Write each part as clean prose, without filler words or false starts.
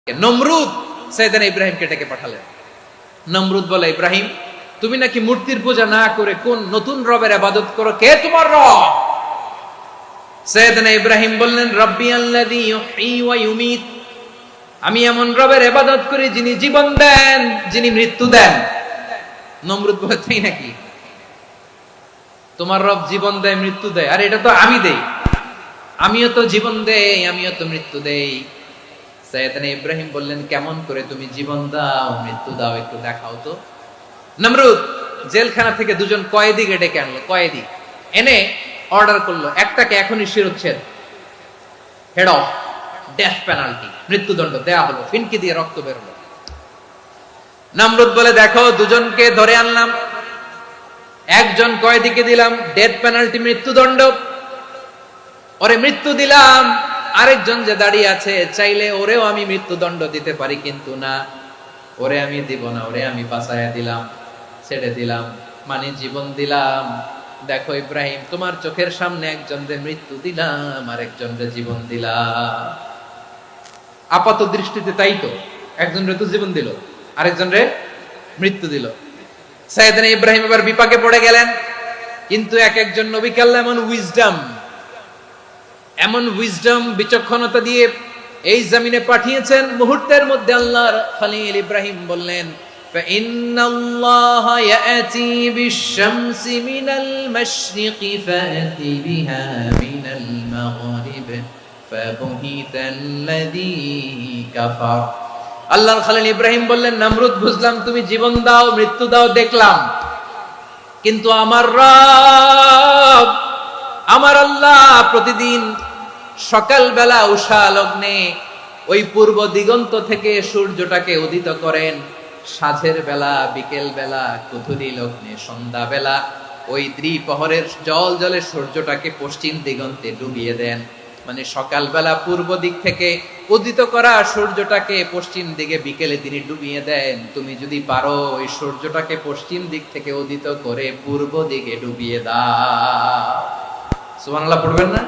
নমরুদ সাইয়েদনা ইব্রাহিমকে ডেকে পাঠালেন। নমরুদ বলে, ইব্রাহিম তুমি নাকি মূর্তির পূজা না করে কোন নতুন রবের ইবাদত করো, কে তোমার রব? সাইয়েদনা ইব্রাহিম বললেন, রব্বি আল্লাযী ইউহয়ী ওয়া ইউমীত, আমি এমন রবের ইবাদত করি যিনি জীবন দেন, যিনি মৃত্যু দেন। নমরুদ বলে, তাই নাকি? তোমার রব জীবন দেয় মৃত্যু দেয়, আর এটা তো আমি দেই, আমিও তো জীবন দেই, আমিও তো মৃত্যু দেই। সাইয়েদনা ইব্রাহিম বললেন, কেমন করে তুমি জীবন দাও মৃত্যু দাও একটু দেখাও তো। নমরুদ জেলখানা থেকে দুজন কয়েদিকে ডেকে আনলো, কয়েদি এনে অর্ডার করলো, একটাকে এখনই শিরোচ্ছেদ, হেড অফ, ডেথ পেনাল্টি, মৃত্যুদণ্ড দেয়া হলো, ফিনকি দিয়ে রক্ত বেরোলো। নমরুদ বলে, দেখো দুজনকে ধরে আনলাম, একজন কয়েদিকে দিলাম ডেথ পেনাল্টি, মৃত্যুদণ্ড, ওরে মৃত্যু দিলাম। আরেকজন যে দাঁড়িয়ে আছে, চাইলে ওরেও আমি মৃত্যুদণ্ড দিতে পারি, কিন্তু না, ওরে আমি দিব না, ওরে আমি বাঁচাইয়া দিলাম, ছেড়ে দিলাম, মানে জীবন দিলাম। দেখো ইব্রাহিম, তোমার চোখের সামনে একজনরে মৃত্যু দিলাম, আর একজনরে জীবন দিলাম। আপাত দৃষ্টিতে তাই তো, একজনরে তো জীবন দিল, আরেকজনরে মৃত্যু দিল। সাইয়েদনা ইব্রাহিম এবার বিপাকে পড়ে গেলেন, কিন্তু এক একজন নবীকে আল্লাহ এমন উইজডম বিচক্ষণতা দিয়ে এই জমিনে পাঠিয়েছেন, মুহূর্তের মধ্যে আল্লাহর খলিল ইব্রাহিম বললেন, ফাইন্নাল্লাহা ইয়াতি বিশ-শামসি মিনাল মাশরিকি ফাতি বিহা মিনাল মাগরিব ফাবুহিতাল্লাযী কাফার। আল্লাহর খলিল ইব্রাহিম বললেন, নমরুদ বুঝলাম তুমি জীবন দাও মৃত্যু দাও দেখলাম, কিন্তু আমার রব, আমার আল্লাহ প্রতিদিন সকালবেলা উষা লগ্নে ওই পূর্ব দিগন্ত থেকে সূর্যটাকে উদিত করেন, সাঁঝের বেলা, বিকেল বেলা, কুথুরি লগ্নে, সন্ধ্যা বেলা ওই দ্বিপ্রহরের জল জলে সূর্যটাকে পশ্চিম দিগন্তে ডুবিয়ে দেন। মানে সকালবেলা পূর্ব দিক থেকে উদিত করা সূর্যটাকে পশ্চিম দিকে বিকেলে তিনি ডুবিয়ে দেন। তুমি যদি পারো ওই সূর্যটাকে পশ্চিম দিক থেকে উদিত করে পূর্ব দিকে ডুবিয়ে দাও। সুবহানাল্লাহ পড়বেন না?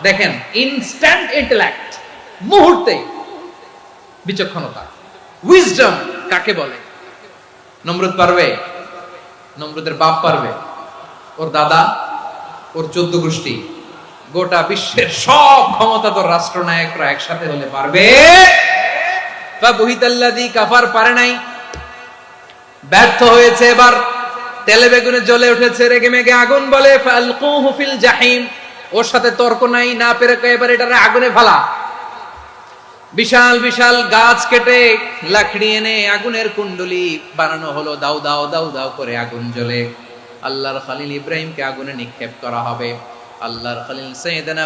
দেখেন, ইনস্ট্যান্ট ইন্টেলেক্ট, মুহূর্তে বিচক্ষণতা, উইজডম কাকে বলে? নমরুদ পারবে? নমরুদের বাপ পারবে? ওর দাদা, ওর 14 গোষ্ঠী, গোটা বিশ্বের সব ক্ষমতাধর রাষ্ট্রনায়করা একসাথে হলে পারবে? ফাবুহিতাল্লাযী কাফার পারে নাই, ব্যর্থ হয়েছে। এবার তেলে বেগুনে জ্বলে উঠেছে, রেগে মেগে আগুন বলে, ফালকুহু ফিল জাহিম, ওর সাথে তর্ক নাই, না পেরে এবার এটারে আগুনে ফেলা। বিশাল বিশাল গাছ কেটে লাকড়ি এনে আগুনের কুণ্ডলি বানানো হলো, দাও দাও দাও দাও করে আগুন জ্বলে। আল্লাহর খলিল ইব্রাহিমকে আগুনে নিক্ষেপ করা হবে। আল্লাহর খলিল সাইয়েদনা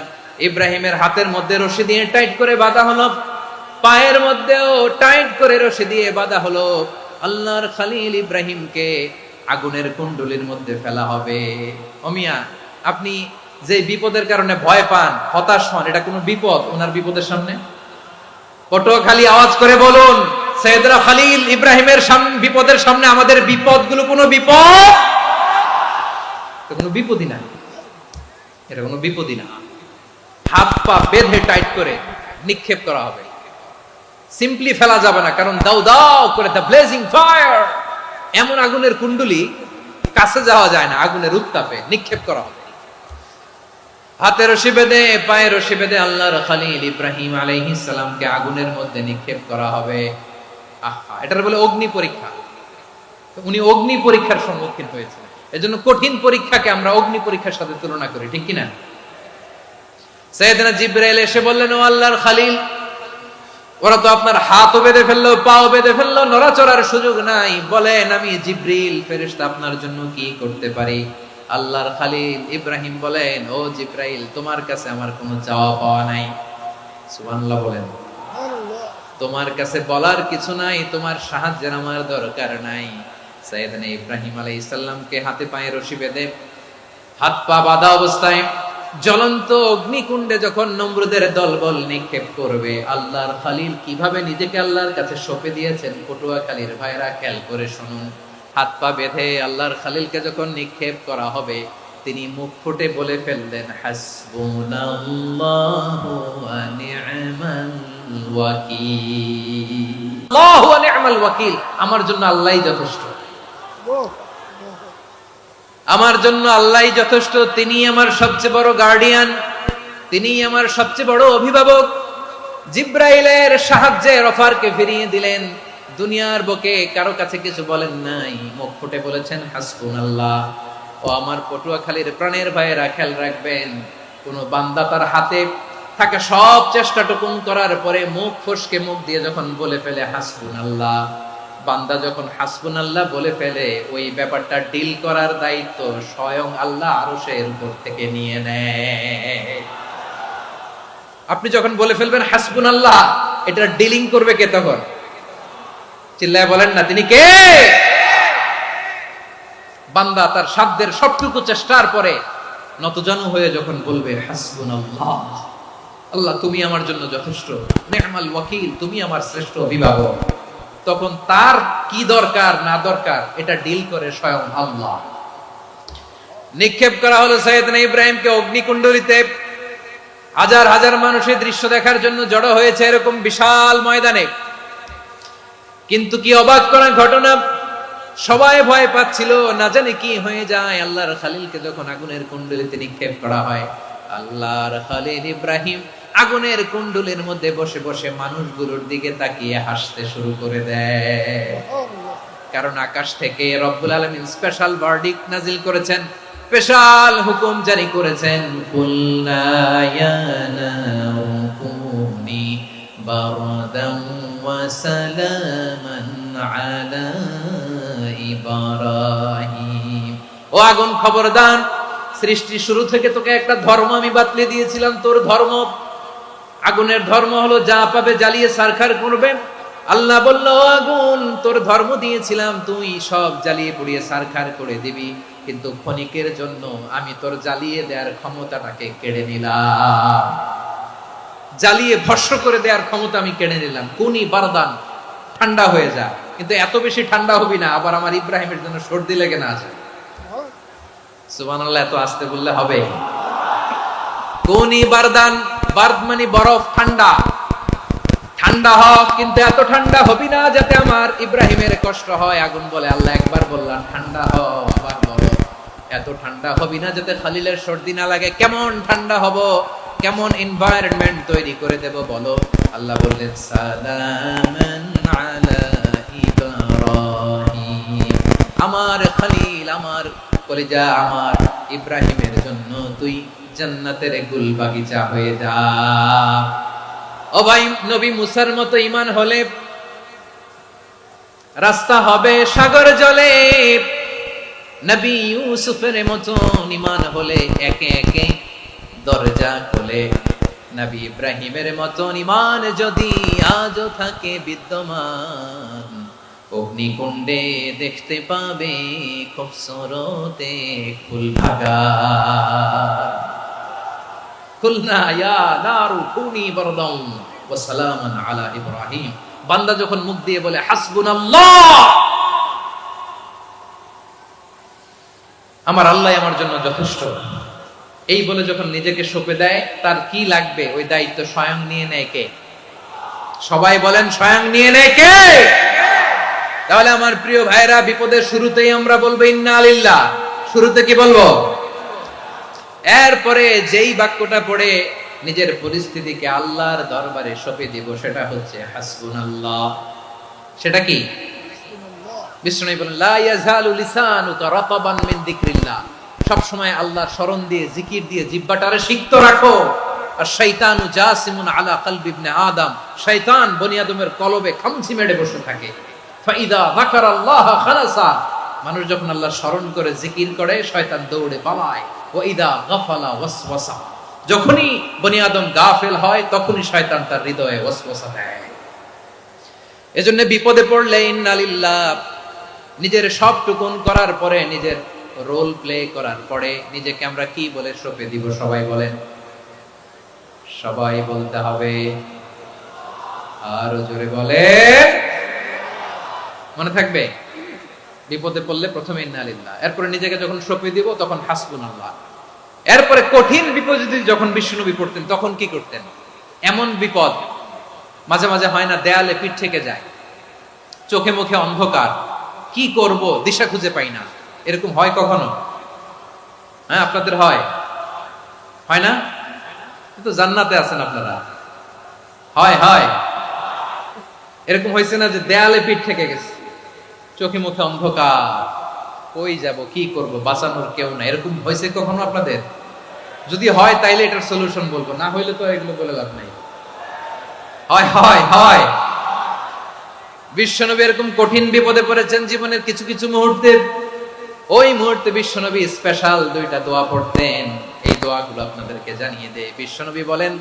ইব্রাহিমের হাতের মধ্যে রশি দিয়ে টাইট করে বাঁধা হলো, পায়ের মধ্যেও টাইট করে রশি দিয়ে বাঁধা হলো। আল্লাহর খলিল ইব্রাহিমকে আগুনের কুণ্ডলির মধ্যে ফেলা হবে। ওমিয়া, আপনি যে বিপদের কারণে ভয় পান, হতাশ হন, এটা কোনো বিপদ ওনার বিপদের সামনে? পটুয়াখালী আওয়াজ করে বলুন, সাইয়েদনা খলিল ইব্রাহিমের বিপদের সামনে আমাদের বিপদগুলো কোনো বিপদ? এটা কোনো বিপদই না, এটা কোনো বিপদই না। হাত পা বেঁধে টাইট করে নিক্ষেপ করা হবে, সিম্পলি ফেলা যাবে না, কারণ দাও দাও করে দ্য ব্লেজিং ফায়ার, এমন আগুনের কুণ্ডলি, কাছে যাওয়া যায় না, আগুনের উত্তাপে নিক্ষেপ করা হবে। হাতে রশি বেঁধে, পায়ে রশি বেঁধে আল্লাহর খলিল ইব্রাহিম আলাইহিস সালামকে আগুনের মধ্যে নিক্ষেপ করা হবে। আহা, এটার বলে অগ্নি পরীক্ষা। উনি অগ্নি পরীক্ষার সম্মুখীন হয়েছিলেন, এজন্য কঠিন পরীক্ষাকে আমরা অগ্নি পরীক্ষার সাথে তুলনা করি, ঠিক কিনা? সাইয়েদনা জিবরাইল এসে বললেন, ও আল্লাহর খলিল, ওরা তো আপনার হাতও বেঁধে ফেললো, পাও বেঁধে ফেললো, নড়াচড়ার সুযোগ নাই, বলেন আমি জিবরিল ফেরেশতা আপনার জন্য কি করতে পারি? আল্লাহর খলিল ইব্রাহিম বলেন, ও জিবরাইল, তোমার কাছে আমার কোনো চাওয়া পাওয়া নাই। সুবহানাল্লাহ বলেন। তোমার কাছে বলার কিছু নাই, তোমার সাহায্যের আমার দরকার নাই। সাইয়েদনা ইব্রাহিম আলাইহিস সালামকে হাতে পায়ে রশি বেঁধে, হাত পা বাঁধা অবস্থায় জ্বলন্ত অগ্নিকুণ্ডে যখন নমরুদের দলবল নিক্ষেপ করবে, আল্লাহর খলিল কিভাবে নিজেকে আল্লাহর কাছে সঁপে দিয়েছেন, পটুয়াখালীর ভাইরা খেয়াল করে শুনুন। হাত পা বেঁধে আল্লাহর খলিলকে যখন নিক্ষেপ করা হবে, তিনি মুখ ফুটে বলে ফেললেন, হাসবুনাল্লাহু ওয়া নি'মাল ওয়াকিল। আল্লাহু ওয়া নি'মাল ওয়াকিল, আমার জন্য আল্লাহই যথেষ্ট, আমার জন্য আল্লাহই যথেষ্ট। তিনি আমার সবচেয়ে বড় গার্ডিয়ান, তিনি আমার সবচেয়ে বড় অভিভাবক। জিব্রাইলের সাহায্যে রফারকে ফিরিয়ে দিলেন। দুনিয়ার বুকে কারো কাছে কিছু বলেন নাই, মুখ ফুটে বলেছেন হাসবুনাল্লাহ। ও আমার পটুয়াখালীর প্রাণের ভাইয়েরা, খেয়াল রাখবেন, কোন বান্দা তার হাতে থাকা সব চেষ্টাটুকুন করার পরে মুখ ফসকে মুখ দিয়ে যখন বলে ফেলে হাসবুনাল্লাহ, বান্দা যখন হাসবুনাল্লাহ বলে ফেলে, ওই ব্যাপারটা ডিল করার দায়িত্ব স্বয়ং আল্লাহ আরশের উপর থেকে নিয়ে নেয়। আপনি যখন বলে ফেলবেন হাসবুনাল্লাহ, এটা ডিলিং করবে কে তখন? চিল্লায় বলেন না, তিনি কে? বান্দা তার সাধ্যের সবটুকু চেষ্টার পরে নতজানু হয়ে যখন বলবে হাসবুনাল্লাহ, আল্লাহ তুমি আমার জন্য যথেষ্ট, নি'মাল ওয়াকিল, তুমি আমার শ্রেষ্ঠ অভিভাবক, তখন তার কি দরকার না দরকার এটা ডিল করে স্বয়ং আল্লাহ। নিক্ষেপ করা হলো সাইয়েদনা ইব্রাহিমকে অগ্নিকুণ্ডলিতে। হাজার হাজার মানুষের দৃশ্য দেখার জন্য জড়ো হয়েছে এরকম বিশাল ময়দানে। কিন্তু কি অবাক করা ঘটনা, সবাই ভয় পাচ্ছিল, না জানে কি হয়ে যায়। আল্লাহর খালিলকে যখন আগুনের কুণ্ডলিতে নিক্ষেপ করা হয়, আল্লাহর খালিল ইব্রাহিম আগুনের কুণ্ডলের মধ্যে বসে বসে মানুষগুলোর দিকে তাকিয়ে হাসতে শুরু করে দেয়। কারণ আকাশ থেকে রব্বুল আলামিন স্পেশাল ভার্ডিক্ট নাজিল করেছেন, স্পেশাল হুকুম জারি করেছেন, কুলনা ইয়া নারু কুনি বারদান ওয়া সালামান আলা ইব্রাহিম। ও আগুন খবরদার, সৃষ্টি শুরু থেকে তোকে একটা ধর্ম আমি বাতলে দিয়েছিলাম, তোর ধর্ম, আগুনের ধর্ম হলো যা পাবে জ্বালিয়ে ছারখার করবে। আল্লাহ বলল, আগুন তোর ধর্ম দিয়েছিলাম, তুই সব জ্বালিয়ে পুড়িয়ে ছারখার করে দিবি, কিন্তু ক্ষণিকের জন্য আমি তোর জ্বালিয়ে দেওয়ার ক্ষমতাটাকে কেড়ে নিলাম, জ্বালিয়ে ভস্ম করে দেওয়ার ক্ষমতা আমি কেড়ে নিলাম। কুনি বারদান, ঠান্ডা হয়ে যা। কিন্তু এত বেশি ঠান্ডা হবি না আবার আমার ইব্রাহিমের জন্য সর্দি লেগে না যায়। সুবহানাল্লাহ, এত আস্তে বললে হবে? কুনি বারদান, বারদ মানে বরফ, ঠান্ডা, ঠান্ডা হ, কিন্তু এত ঠান্ডা হবি না যাতে আমার ইব্রাহিমের কষ্ট হয়। আগুন বলে, আল্লাহ একবার বললাম ঠান্ডা হ, আবার বরফ। এত ঠান্ডা হবি না যাতে খালিলের সর্দি না লাগে। কেমন ঠান্ডা হব, কেমন এনভায়রনমেন্ট তৈরি করে দেব বলো? আল্লাহ বললেন, সালামান আলা ইব্রাহিম, আমার খালিল, আমার কলিজা, আমার ইব্রাহিমের জন্য তুই জান্নাতের গুল বাগিচা হয়ে যা। ও ভাই, নবী মুসার মতো ঈমান হলে রাস্তা হবে সাগর জলে, নবী ইউসুফের মতো ঈমান হলে একে একে দরজা খোলে। নবী ইব্রাহিমের মতো ঈমান যদি আজও থাকে বিদ্যমান, অগ্নিকুণ্ডে দেখতে পাবে খুবসুরতে ফুলবাগা। কুলনা ইয়া নারু কুনি বারদান ওয়া সালামান আলা ইব্রাহিম। বান্দা যখন মুখ দিয়ে বলে হাসবুনাল্লাহ, আমার আল্লাহ আমার জন্য যথেষ্ট, এই বলে যখন নিজেকে সঁপে দেয়, তার কি লাগবে ওই দায়িত্ব স্বয়ং নিয়ে নেয় কে? সবাই বলেন, স্বয়ং নিয়ে নেয় কে? তাহলে আমার প্রিয় ভাইরা, বিপদের শুরুতেই আমরা বলবো ইন্না লিল্লাহ। শুরুতে কি বলবো? এরপরে যেই বাক্যটা পড়ে নিজের পরিস্থিতিকে আল্লাহর দরবারে সঁপে দিব, সেটা হচ্ছে হাসবুনাল্লাহ। সেটা কি? বিষ্ণু বলেন, লা ইয়াজালু লিসানুকা রাতাবান মিন যিকরিল্লাহ। সব সময় আল্লাহর স্মরণ দিয়ে, জিকির দিয়ে জিহ্বাটারে সিক্ত রাখো। আর শয়তানু জাসিমুন আলা কলবি ইবনে আদম, শয়তান বনি আদমের কলবে খামচি মেরে বসে থাকে। ফাইদা যাকারাল্লাহ খালাসা, মানুষ যখন আল্লাহর স্মরণ করে জিকির করে, শয়তান দৌড়ে পালায়। ওয়া ইদা গাফালা ওয়াসওয়াসা, যখনই বনি আদম গাফেল হয় তখনই শয়তান তার হৃদয়ে ওয়াসওয়াসা দেয়। এজন্য বিপদে পড়লে ইন্না লিল্লাহ, নিজের সবটুকুন করার পরে, নিজের রোল প্লে করার পরে নিজেকে আমরা কি বলে সঁপে দিব? সবাই বলেন, সবাই বলতে হবে, আরো জোরে বলে, মনে থাকবে? বিপদে পড়লে প্রথমে ইন্না লিল্লাহ, এরপরে নিজেকে যখন সঁপে দিব তখন হাসবুনাল্লাহ। এরপরে কঠিন বিপদে যখন বিশ্বনবী পড়তেন তখন কি করতেন? এমন বিপদ মাঝে মাঝে হয় না, দেয়ালে পিঠ থেকে যায়, চোখে মুখে অন্ধকার, কি করব দিশা খুঁজে পাই না, এরকম হয় কখনো? হ্যাঁ, আপনাদের হয়? হয় না? তো জান্নাতে আছেন আপনারা। হয় হয় এরকম হয়েছে না যে দেয়ালে পিঠ থেকে গেছে, চোখে মুখে অন্ধকার, কই যাব, কি করব, বাঁচানোর কেউ না, এরকম হয়েছে কখনো আপনাদের? যদি হয় তাইলে এটার সলিউশন বলবো, না হইলে তো এগুলো বলে লাভ নাই। হয় হয় হয় বিশ্বনবী এরকম কঠিন বিপদে পড়েছেন জীবনের কিছু কিছু মুহূর্তে। ওই মুহূর্তে বিশ্বনবী স্পেশাল দুইটা দোয়া পড়তেন। এই দোয়াগুলো আপনাদেরকে জানিয়ে দেয়। বিশ্বনবী বলেন,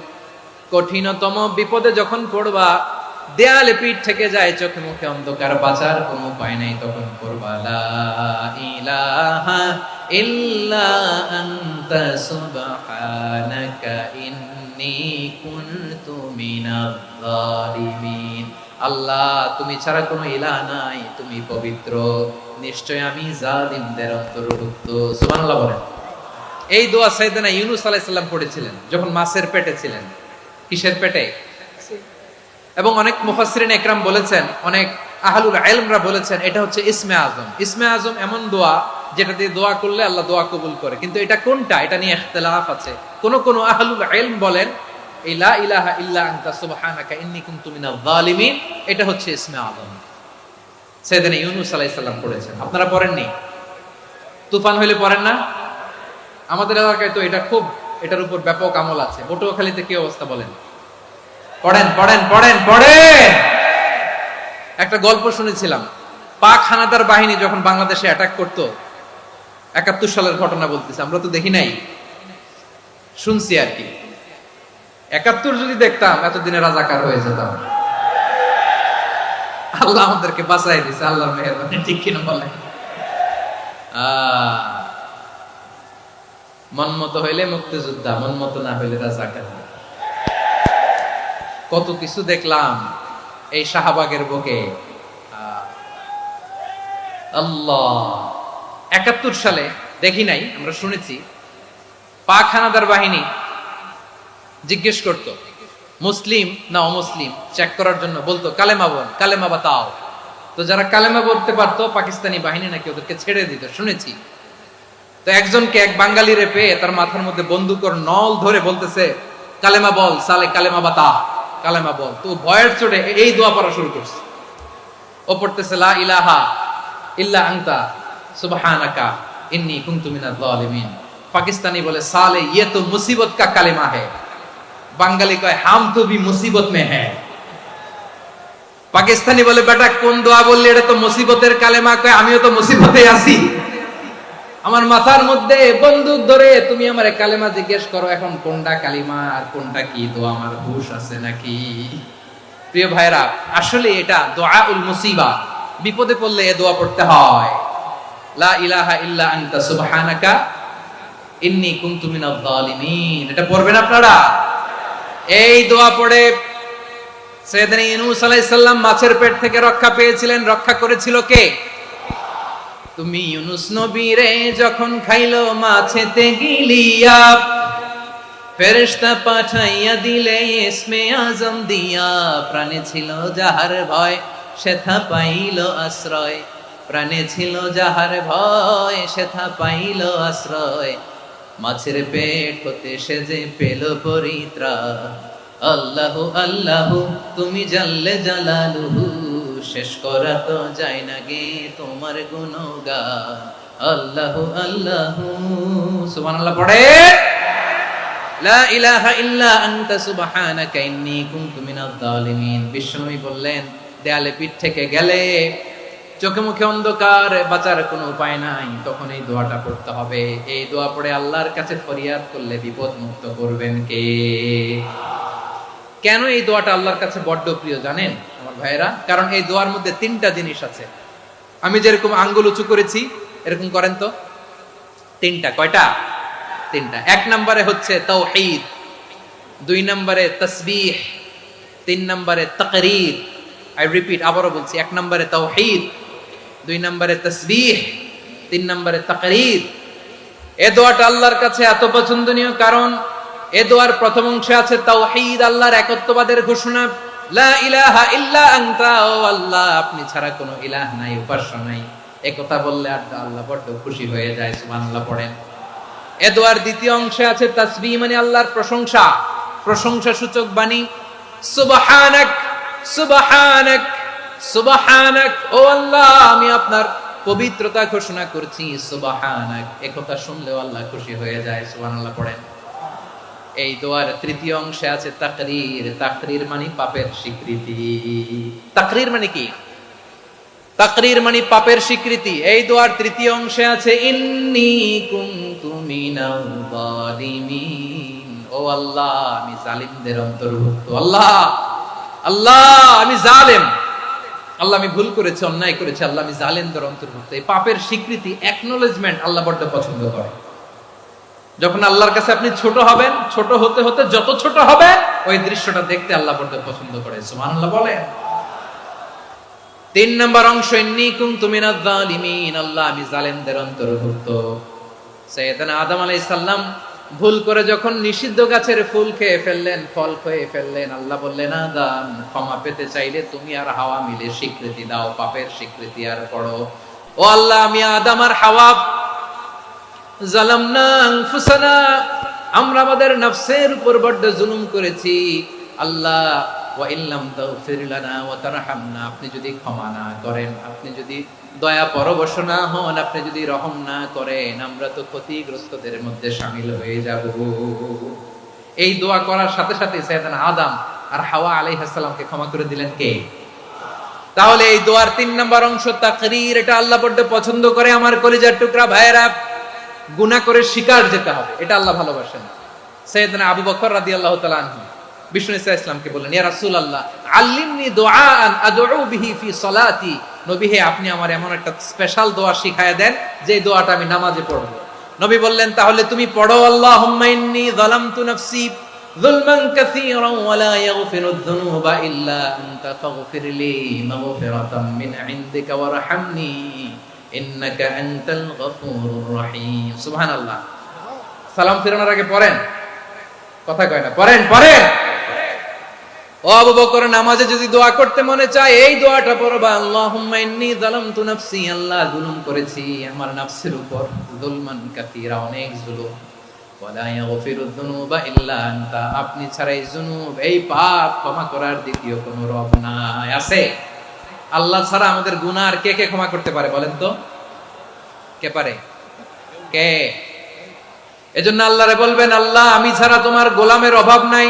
কঠিনতম বিপদে যখন পড়বা, দেয়ালে পিঠ থেকে যায়, চোখে মুখে অন্ধকার, বাঁচার কোনো উপায় নাই, তখন পড়বা লা ইলাহা ইল্লা আনতা সুবহানাকা ইন্নী কুনতু মিনাজ জালিমিন। আল্লাহ, তুমি ছাড়া কোনো ইলাহ নাই, তুমি পবিত্র, নিশ্চয় আমি জালিমদের অন্তর্ভুক্ত। সুবহানাল্লাহ বলেন। এই দোয়া সাইয়েদনা ইউনূস আলাইহিস সালাম পড়েছিলেন যখন মাছের পেটে ছিলেন। কিসের পেটে? এবং অনেক মুফাসসিরিন একরাম বলেছেন, অনেক আহলুল ইলমরা বলেছেন, এটা হচ্ছে ইসমে আজম। ইসমে আজম এমন দোয়া যেটা দিয়ে দোয়া করলে আল্লাহ দোয়া কবুল করে, কিন্তু এটা কোনটা, এটা নিয়ে ইখতিলাফ আছে। কোন কোন আহলুল ইলম বলেন এই লা ইলাহা ইল্লা আনতা সুবহানাকা ইন্নী কুনতু মিনাজ জালিমিন, এটা হচ্ছে ইসমে আজম। সাইয়েদনা ইউনূস আলাইহিস সালাম পড়েছেন। আপনারা পড়েননি? তুফান হইলে পড়েন না? আমাদের এলাকায় তো এটা খুব, এটার উপর ব্যাপক আমল আছে। পটুয়াখালীতে কি অবস্থা বলেন? পড়েন পড়েন পড়েন পড়েন। একটা গল্প শুনেছিলাম, পাক হানাদার বাহিনী যখন বাংলাদেশে অ্যাটাক করত, ৭১ সালের ঘটনা বলতেছি, আমরা তো দেখি নাই, শুনছি আর কি। ৭১ যদি দেখতাম এতদিনে রাজাকার হয়ে যেতাম। আল্লাহ আমাদেরকে বাঁচাই দিছে, আল্লাহর মেহেরবানি, ঠিক কিনা বলেন? মন মতো হইলে মুক্তিযোদ্ধা, মন মতো না হইলে রাজাকার। কত কিছু দেখলাম এই শাহবাগের বুকে। আল্লাহ, ৭১ সালে দেখি নাই, আমরা শুনেছি, পাক হানাদার বাহিনী জিজ্ঞেস করত মুসলিম না অমুসলিম চেক করার জন্য, বলতো কালেমা বল, কালেমা বাতাও। তো যারা কালেমা বলতে পারতো পাকিস্তানি বাহিনী নাকি ওদেরকে ছেড়ে দিত, শুনেছি। তো একজনকে, এক বাঙালি রে পেয়ে তার মাথার মধ্যে বন্দুকের নল ধরে বলতেছে, কালেমা বল সালে, কালেমা বাতা, কালেমা বল। তো ভয়ের চোটে এই দোয়া পড়া শুরু করছে। ও পড়তেছে লা ইলাহা ইল্লা আনতা সুবহানাকা ইন্নী কুনতু মিনাজ জালিমিন। পাকিস্তানি বলে সালে ইয়ে তো মুসিবত কা কালেমা है। বাঙালি কয় হাম তো ভি মুসিবত মে है। পাকিস্তানি বলে বেটা কোন দোয়া বললি, এটা তো মুসিবতের কালেমা। কয় আমিও তো মুসিবতে আছি, আমার মাথার মধ্যে বন্দুক ধরে তুমি আমার কালেমা জিজ্ঞেস করো, এখন কোনটা কালিমা আর কোনটা কি দোয়া, আমার হুশ আছে নাকি? প্রিয় ভাইরা, আসলে এটা দুআউল মুসিবা, বিপদে পড়লে এই দোয়া পড়তে হয়। লা ইলাহা ইল্লা আনতা সুবহানাকা ইন্নী কুনতু মিনাজ জালিমিন, এটা পড়বেন আপনারা। এই দোয়া পড়ে সাইয়েদনা ইউনূস আলাইহিস সালাম মাছের পেট থেকে রক্ষা পেয়েছিলেন। রক্ষা করেছিল কে? তুমি ইউনূস নবী রে যখন খাইলো মাছেতে গিলিয়া, ফেরেশতা পাঠাইয়া দিলে ইসমে আজম দিয়া। প্রাণে ছিল যাহার ভয় সেথা পাইল আশ্রয়, প্রাণে ছিল যাহার ভয় সেথা পাইল আশ্রয়। মাছের পেট হতে সে যে পেল পরিত্রাণ। আল্লাহু আল্লাহু তুমি জাল্লে জালালুহু, শেষ করা তো যায় না গে তোমার গুণগান। আল্লাহু আল্লাহু, সুবহানাল্লাহ পড়ে। লা ইলাহা ইল্লা আনতা সুবহানাকা ইন্নী কুনতু মিনাজ জালিমিন। বিশ্বনবী বললেন, দেয়ালে পিঠ থেকে গেলে, চোখে মুখে অন্ধকার, বাঁচার কোনো উপায় নাই, তখন এই দোয়াটা পড়তে হবে। এই দোয়া পড়ে আল্লাহর কাছে ফরিয়াদ করলে বিপদ মুক্ত করবেন কে? কেন এই দোয়াটা আল্লাহর কাছে বড্ড প্রিয় জানেন আমার ভাইয়েরা? কারণ এই দোয়ার মধ্যে 3টা জিনিস আছে। আমি যেরকম আঙ্গুল উঁচু করেছি এরকম করেন তো। 3টা। কয়টা? 3টা। 1 নম্বরে হচ্ছে তাওহীদ, 2 নম্বরে তাসবিহ, 3 নম্বরে তাকরীর। আই রিপিট, আবারও বলছি, 1 নম্বরে তাওহীদ, 2 নম্বরে তাসবিহ, 3 নম্বরে তাকরীর। এই দোয়াটা আল্লাহর কাছে এত পছন্দনীয় কারণ এই দোয়ার প্রথম অংশে আছে তাওহীদ, আল্লাহর একত্ববাদের ঘোষণা। লা ইলাহা ইল্লা আনতা, ও আল্লাহ আপনি ছাড়া কোনো ইলাহ নাই, উপাস্য নাই। এই কথা বললে আর আল্লাহ বড় খুশি হয়ে যায়। সুবহানাল্লাহ পড়েন। এ দোয়ার দ্বিতীয় অংশে আছে তাসবিহ, মানে আল্লাহর প্রশংসা, প্রশংসা সূচক বাণী। সুবহানাক সুবহানাক সুবহানাক, ও আল্লাহ আমি আপনার পবিত্রতা ঘোষণা করছি। সুবহানাক, এই কথা শুনলেও আল্লাহ খুশি হয়ে যায়। সুবহানাল্লাহ পড়েন। এই দোয়ার তৃতীয় অংশে আছে তাকরীর। তাকরীর মানে পাপের স্বীকৃতি। তাকরীর মানে কি? তাকরীর মানে পাপের স্বীকৃতি। এই দোয়ার তৃতীয় অংশে আছে ইন্নী কুনতু মিনাল যালিমিন, ও আল্লাহ আমি জালিমদের অন্তর্ভুক্ত। আল্লাহ আল্লাহ আমি জালেম, আল্লাহ আমি ভুল করেছি, অন্যায় করেছি, আল্লাহ আমি জালেমদের অন্তর্ভুক্ত। এই পাপের স্বীকৃতি, অ্যাকনলেজমেন্ট আল্লাহ বড় পছন্দ করে। যখন আল্লাহর কাছে আপনি ছোট হবেন, ছোট হতে হতে যত ছোট হবে ওই দৃশ্যটা দেখতে আল্লাহ বড় পছন্দ করে। সুবহানাল্লাহ বলেন। 3 নম্বর অংশ ইন্নী কুনতু মিনাজ জালিমিন, আল্লাহ আমি জালেমদের অন্তর্ভুক্ত। সাইয়েদনা আদম আলাইহিস সালাম ভুল করে যখন নিষিদ্ধ গাছের ফুল খেয়ে ফেললেন, ফল খেয়ে ফেললেন, আল্লাহ বললেন আদম ক্ষমা পেতে চাইলে তুমি আর হাওয়া মিলে স্বীকৃতি দাও, পাপের স্বীকৃতি আর পড়ো। ও আল্লাহ আমি আদম আর হাওয়া জালামনা আনফুসানা, আমরা আমাদের নফসের উপর বড় জুলুম করেছি। আল্লাহ ওয়া ইল্লাম তাগফির লানা ওয়া তারহামনা, আপনি যদি ক্ষমা না করেন, আপনি যদি দয়া পরবশ না হন, আপনি যদি রহম না করেন, আমরা তো ক্ষতিগ্রস্তদের মধ্যে শামিল হয়ে যাব। এই দোয়া করার সাথে সাথে সাইয়েদনা আদম আর হাওয়া আলাইহিস সালামকে ক্ষমা করে দিলেন কে? তাহলে এই দোয়ার 3 নম্বর অংশ তাকরীর, এটা আল্লাহ বড় পছন্দ করে। আমার কলিজার টুকরা ভাইয়েরা, গুনাহ করে শিকার যেতে হবে, এটা আল্লাহ ভালোবাসেন। সাইয়েদনা আবু বকর রাদিয়াল্লাহু তাআলা আনহু বিষ্ণু ইসা ইসলামকে বললেন, ইয়া রাসূলুল্লাহ আল্লিমনি দুআআন আদউ বিহি ফি সলাতি, নবী হে আপনি আমার এমন একটা স্পেশাল দোয়া শিখায়া দেন যে দোয়াটা আমি নামাজে পড়ব। নবী বললেন তাহলে তুমি পড়ো আল্লাহুম্মা ইন্নী যালামতু নাফসি যুলমান কাসীরান ওয়া লা ইয়াগফিরুয যুনুবা ইল্লা আনতা ফাগফিরলি মাগফিরাতাম মিন ইনদিকা ওয়ারহামনি ইন্নাকা আনতাল গফুরুর রহিম। সুবহানাল্লাহ। সালাম ফিরানোর আগে পড়েন, কথা কয় না, পড়েন পড়েন। ও আবু বকর, নামাজে যদি দোয়া করতে মনে চায় এই দোয়াটা পড়বা, আল্লাহুম্মা ইন্নী যালামতু নাফসি, আল্লাহ জুলুম করেছি আমার নফসের উপর, যুলমান কাসীরা অনেক জুলুম, ওয়া লা ইয়াগফিরুয যুনুবা ইল্লা আনতা, আপনি ছাড়া এই জুনুব, এই পাপ ক্ষমা করার দ্বিতীয় কোনো রব নাই। আছে? আল্লাহ ছাড়া আমাদের গুনাহ আর কে কে ক্ষমা করতে পারে বলেন তো? কে পারে? কে? এজন্য আল্লাহরে বলবেন, আল্লাহ আমি ছাড়া তোমার গোলামের অভাব নাই।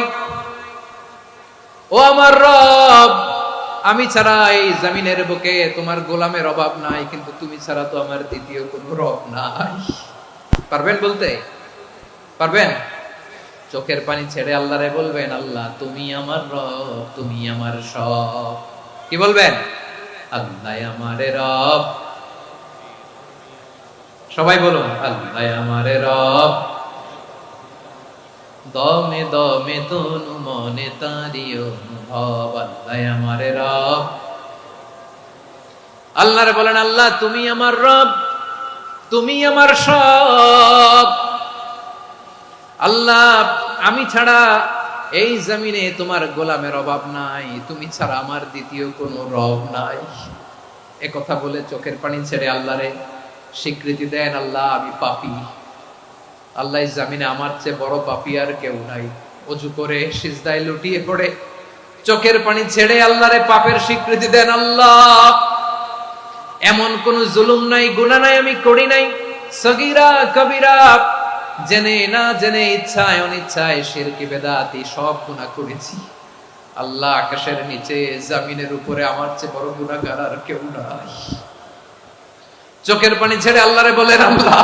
ও আমার রব, আমি ছাড়া এই জমিনের বুকে তোমার গোলামের অভাব নাই, কিন্তু তুমি ছাড়া তো আমার দ্বিতীয় কোনো রব নাই। পারবেন বলতে? পারবেন? চোখের পানি ছেড়ে আল্লাহরে বলবেন, আল্লাহ তুমি আমার রব, তুমি আমার সব। কি বলবেন? আল্লাহ আমারে রব। সবাই বলুন, আল্লাহ আমারে রব, দমে দমে তনু মনে তারি অনুভব, আল্লাহ আমারে রব। আল্লাহরে বলেন, আল্লাহ তুমি আমার রব, তুমি আমার সব। আল্লাহ আমি ছাড়া এই জমিনে তোমার গোলামের অভাব নাই, তুমি ছাড়া আমার দ্বিতীয় কোনো রব নাই। এ কথা বলে চোখের পানি ছেড়ে আল্লাহরে স্বীকৃতি দেন, আল্লাহ আমি পাপী, আল্লাহ জামিনে আমার চেয়ে বড় পাপী আর কেউ নাই। ওযু করে সিজদায় লুটিয়ে পড়ে চোখের পানি ছেড়ে আল্লাহরে পাপের স্বীকৃতি দেন, আল্লাহ এমন কোন জুলুম নাই, গুনাহ নাই আমি করি নাই, সগীরা কবিরা, জেনে না জেনে, ইচ্ছায় অনিচ্ছায়, শিরকি বেদাতি সব গুনাহ করেছি। আল্লাহ আকাশের নিচে জমিনের উপরে আমার চেয়ে বড় গুনাহগার আর কেউ নাই। চোখের পানি ছেড়ে আল্লাহরে বলেন, আল্লাহ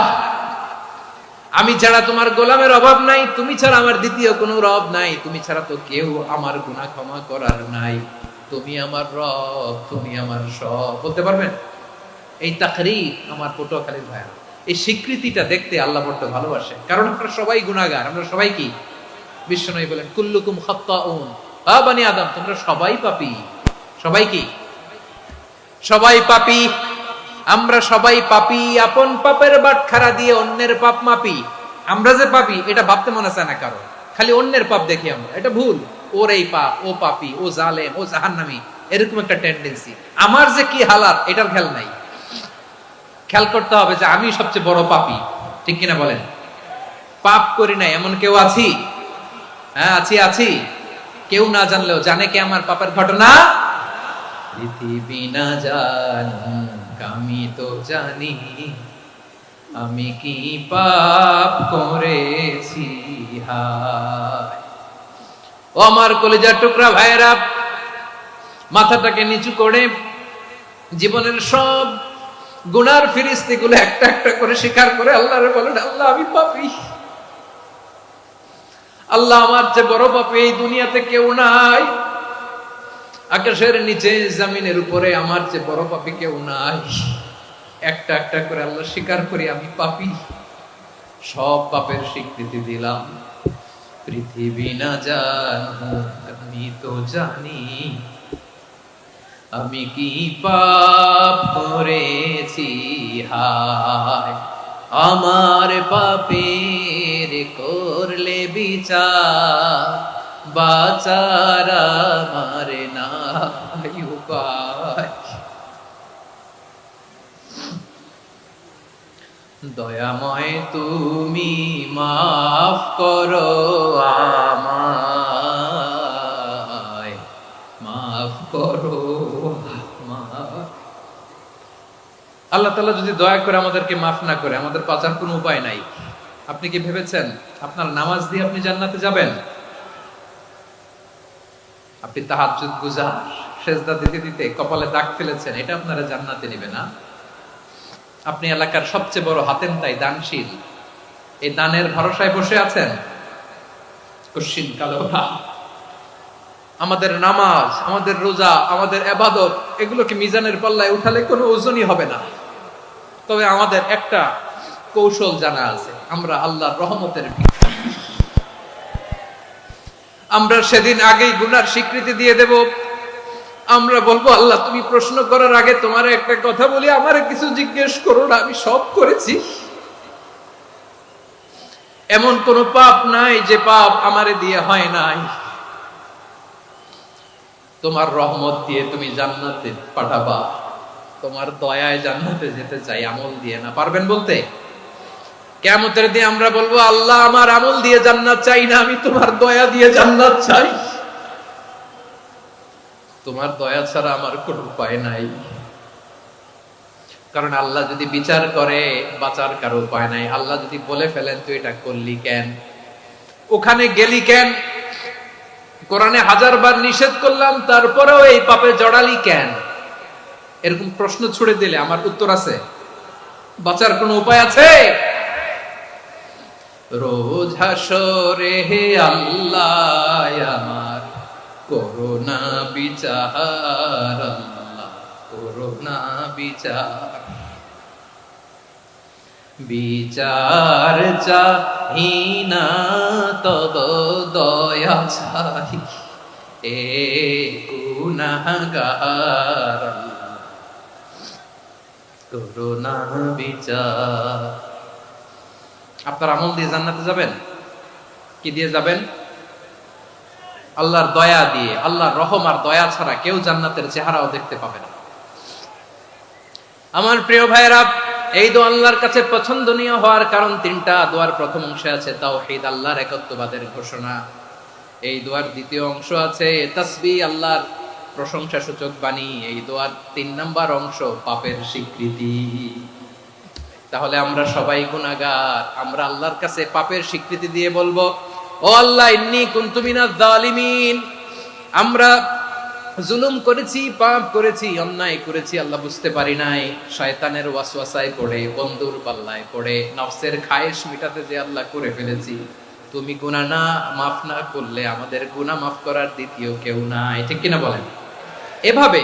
আমি ছাড়া তোমার গোলামের অভাব নাই, তুমি ছাড়া আমার দ্বিতীয় কোনো রব নাই, তুমি ছাড়া তো কেউ আমার গুনাহ ক্ষমা করার নাই, তুমি আমার রব, তুমি আমার সব। বলতে পারবেন? এই তাকরীর আমার পটুয়াখালীর ভাইয়া, এই স্বীকৃতিটা দেখতে আল্লাহ বড় ভালোবাসে, কারণ আমরা সবাই গুনাহগার, আমরা সবাই কি? বিশ্বনবী বলেন কুল্লুকুম খাত্তাউন, আ বনি আদম তোমরা সবাই পাপী। সবাই কি? সবাই পাপী। আমরা সবাই পাপী, আপন পাপের বাটখারা দিয়ে অন্যের পাপ মাপি। আমরা যে পাপী এটা ভাবতে মনে চায় না কারো, খালি অন্যের পাপ দেখি আমরা, এটা ভুল। ওর এই পাপ, ও পাপী, ও জালেম, ও জাহান্নামী, এরকম একটা টেন্ডেন্সি। আমার যে কি হালাত এটার খেয়াল নাই। খেয়াল করতে হবে যে আমি সবচেয়ে বড় পাপী, ঠিক কিনা বলেন? পাপ করি নাই এমন কেউ আছি? হ্যাঁ আছি। কেউ না জানলেও জানে কে আমার পাপের ঘটনা? পৃথিবী না জানুক আমি তো জানি, আমি কি পাপ করেছি হায়। ও আমার কলিজার টুকরা ভাইয়েরা, মাথাটাকে নিচু করে জীবনের সব গুনার ফিরিস্তিগুলো একটা একটা করে স্বীকার করে আল্লাহরে বলেন, আল্লাহ আমি পাপী, আল্লাহ আমার চেয়ে বড় পাপী এই দুনিয়াতে কেউ নাই, আকাশের নিচে জমিনের উপরে আমার চেয়ে বড় পাপী কেউ নাই। একটা একটা করে আল্লাহ স্বীকার করি আমি পাপী, সব পাপের স্বীকৃতি দিলাম। পৃথিবী না জানুক আমি তো জানি, আমি কি পাপ করেছি হায়। আমার পাপের করলে বিচার, বাঁচার আমার নাই উপায়। দয়াময় তুমি মাফ করো আমায়, মাফ করো আমায়। আল্লাহ তাআলা যদি দয়া করে আমাদেরকে মাফ না করে, আমাদের বাঁচার কোনো উপায় নাই। আপনি কি ভেবেছেন আপনার নামাজ দিয়ে আপনি জান্নাতে যাবেন? আপনি তাহাজ্জুদ গুজার, সেজদা দিতে দিতে কপালে দাগ ফেলেছেন, এটা আপনারা জান্নাতে নেবে না। আপনি এলাকার সবচেয়ে বড় হাতেম তাই দানশীল, এই দানের ভরসায় বসে আছেন, কশিন কালো না। আমাদের নামাজ, আমাদের রোজা, আমাদের ইবাদত, এগুলোকে মিজানের পাল্লায় উঠালে কোনো ওজনই হবে না। তবে আমাদের একটা কৌশল জানা আছে, আমরা আল্লাহর রহমতের ভিক্ষা। আমরা সেদিন আগেই গুনার স্বীকৃতি দিয়ে দেব। আমরা বলবো, আল্লাহ তুমি প্রশ্ন করার আগে তোমার একটা কথা বলি, আমারে কিছু জিজ্ঞেস করো না, আমি সব করেছি। এমন কোন পাপ নাই যে পাপ আমারে দিয়ে হয় নাই। তোমার রহমত দিয়ে তুমি জান্নাতে পাঠাবা, তোমার দয়ায় জান্নাতে যেতে চাই, আমল দিয়ে না। পারবেন বলতে? কিয়ামতের দিন আমরা বলবো, আল্লাহ আমার আমল দিয়ে জান্নাত চাই না, আমি তোমার দয়া দিয়ে জান্নাত চাই। তোমার দয়া ছাড়া আমার কোনো উপায় নাই। কারণ আল্লাহ যদি বিচার করে, বাঁচার কারো উপায় নাই। আল্লাহ যদি বলে ফেলেন তুই এটা করলি কেন, ওখানে গেলি কেন, কোরআনে 1000 বার নিষেধ করলাম তারপরেও এই পাপে জড়ালি কেন, এরকম প্রশ্ন ছুড়ে দিলে আমার উত্তর আছে? বাঁচার কোনো উপায় আছে? রোজ হাসরে হে আল্লাহ আমার করোনা বিচার, আল্লাহ করোনা বিচার। বিচার চাহি না তব দয়া চাই, এ গুনাহগার করোনা বিচার। আপনার আমল দিয়ে জান্নাতে যাবেন? কি দিয়ে যাবেন? আল্লাহর দয়া দিয়ে। আল্লাহর রহম আর দয়া ছাড়া কেউ জান্নাতের চেহারাও দেখতে পাবে না। আমার প্রিয় ভাইরা, এই দোয়া আল্লাহর কাছে পছন্দনীয় হওয়ার কারণ তিনটা। দোয়ার প্রথম অংশে আছে তাওহীদ, আল্লাহর একত্ববাদের ঘোষণা। এই দোয়ার দ্বিতীয় অংশ আছে তাসবিহ, আল্লাহর প্রশংসা সূচক বাণী। এই দোয়ার 3 নাম্বার অংশ পাপের স্বীকৃতি। তাহলে আমরা সবাই গুনাহগার। আমরা আল্লাহর কাছে পাপের স্বীকৃতি দিয়ে বলবো, ও আল্লাহ ইন্নী কুনতু মিনাজ জালিমিন, আমরা জুলুম করেছি, পাপ করেছি, অন্যায় করেছি, আল্লাহ বুঝতে পারি নাই, শয়তানের ওয়াসওয়াসায় পড়ে, বন্ধুর পাল্লায় পড়ে, নফসের খায়েশ মিটাতে যে আল্লাহ করে ফেলেছি। তুমি গুনাহ না মাফ না করলে আমাদের গুনাহ মাফ করার দ্বিতীয় কেউ নাই, ঠিক কিনা বলেন? এভাবে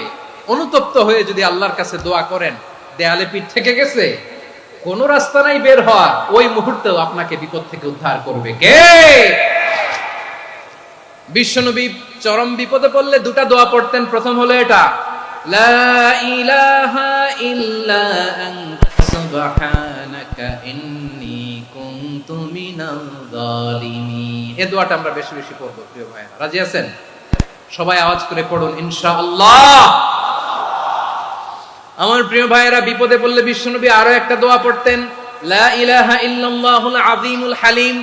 অনুতপ্ত হয়ে যদি আল্লাহর কাছে দোয়া করেন, দেয়ালে পিঠ থেকে গেছে, কোন রাস্তা নাই বের হওয়ার, ওই মুহূর্তেও আপনাকে বিপদ থেকে উদ্ধার করবে কে? বিশ্বনবী চরম বিপদে পড়লে দুটা দোয়া পড়তেন। প্রথম হলো এটা, লা ইলাহা ইল্লা আনতা সুবহানাকা ইন্নী কুনতু কুনতু মিনাল যালিমিন। এই দোয়াটা আমরা বেশি বেশি পড়ব প্রিয় ভাইরা, রাজি আছেন? সবাই আওয়াজ করে পড়ুন ইনশাআল্লাহ। আমার প্রিয় ভাইরা, বিপদে পড়লে বিশ্বনবী আরো একটা দোয়া পড়তেন, লা ইলাহা ইল্লাল্লাহুল আযীমুল হালিম,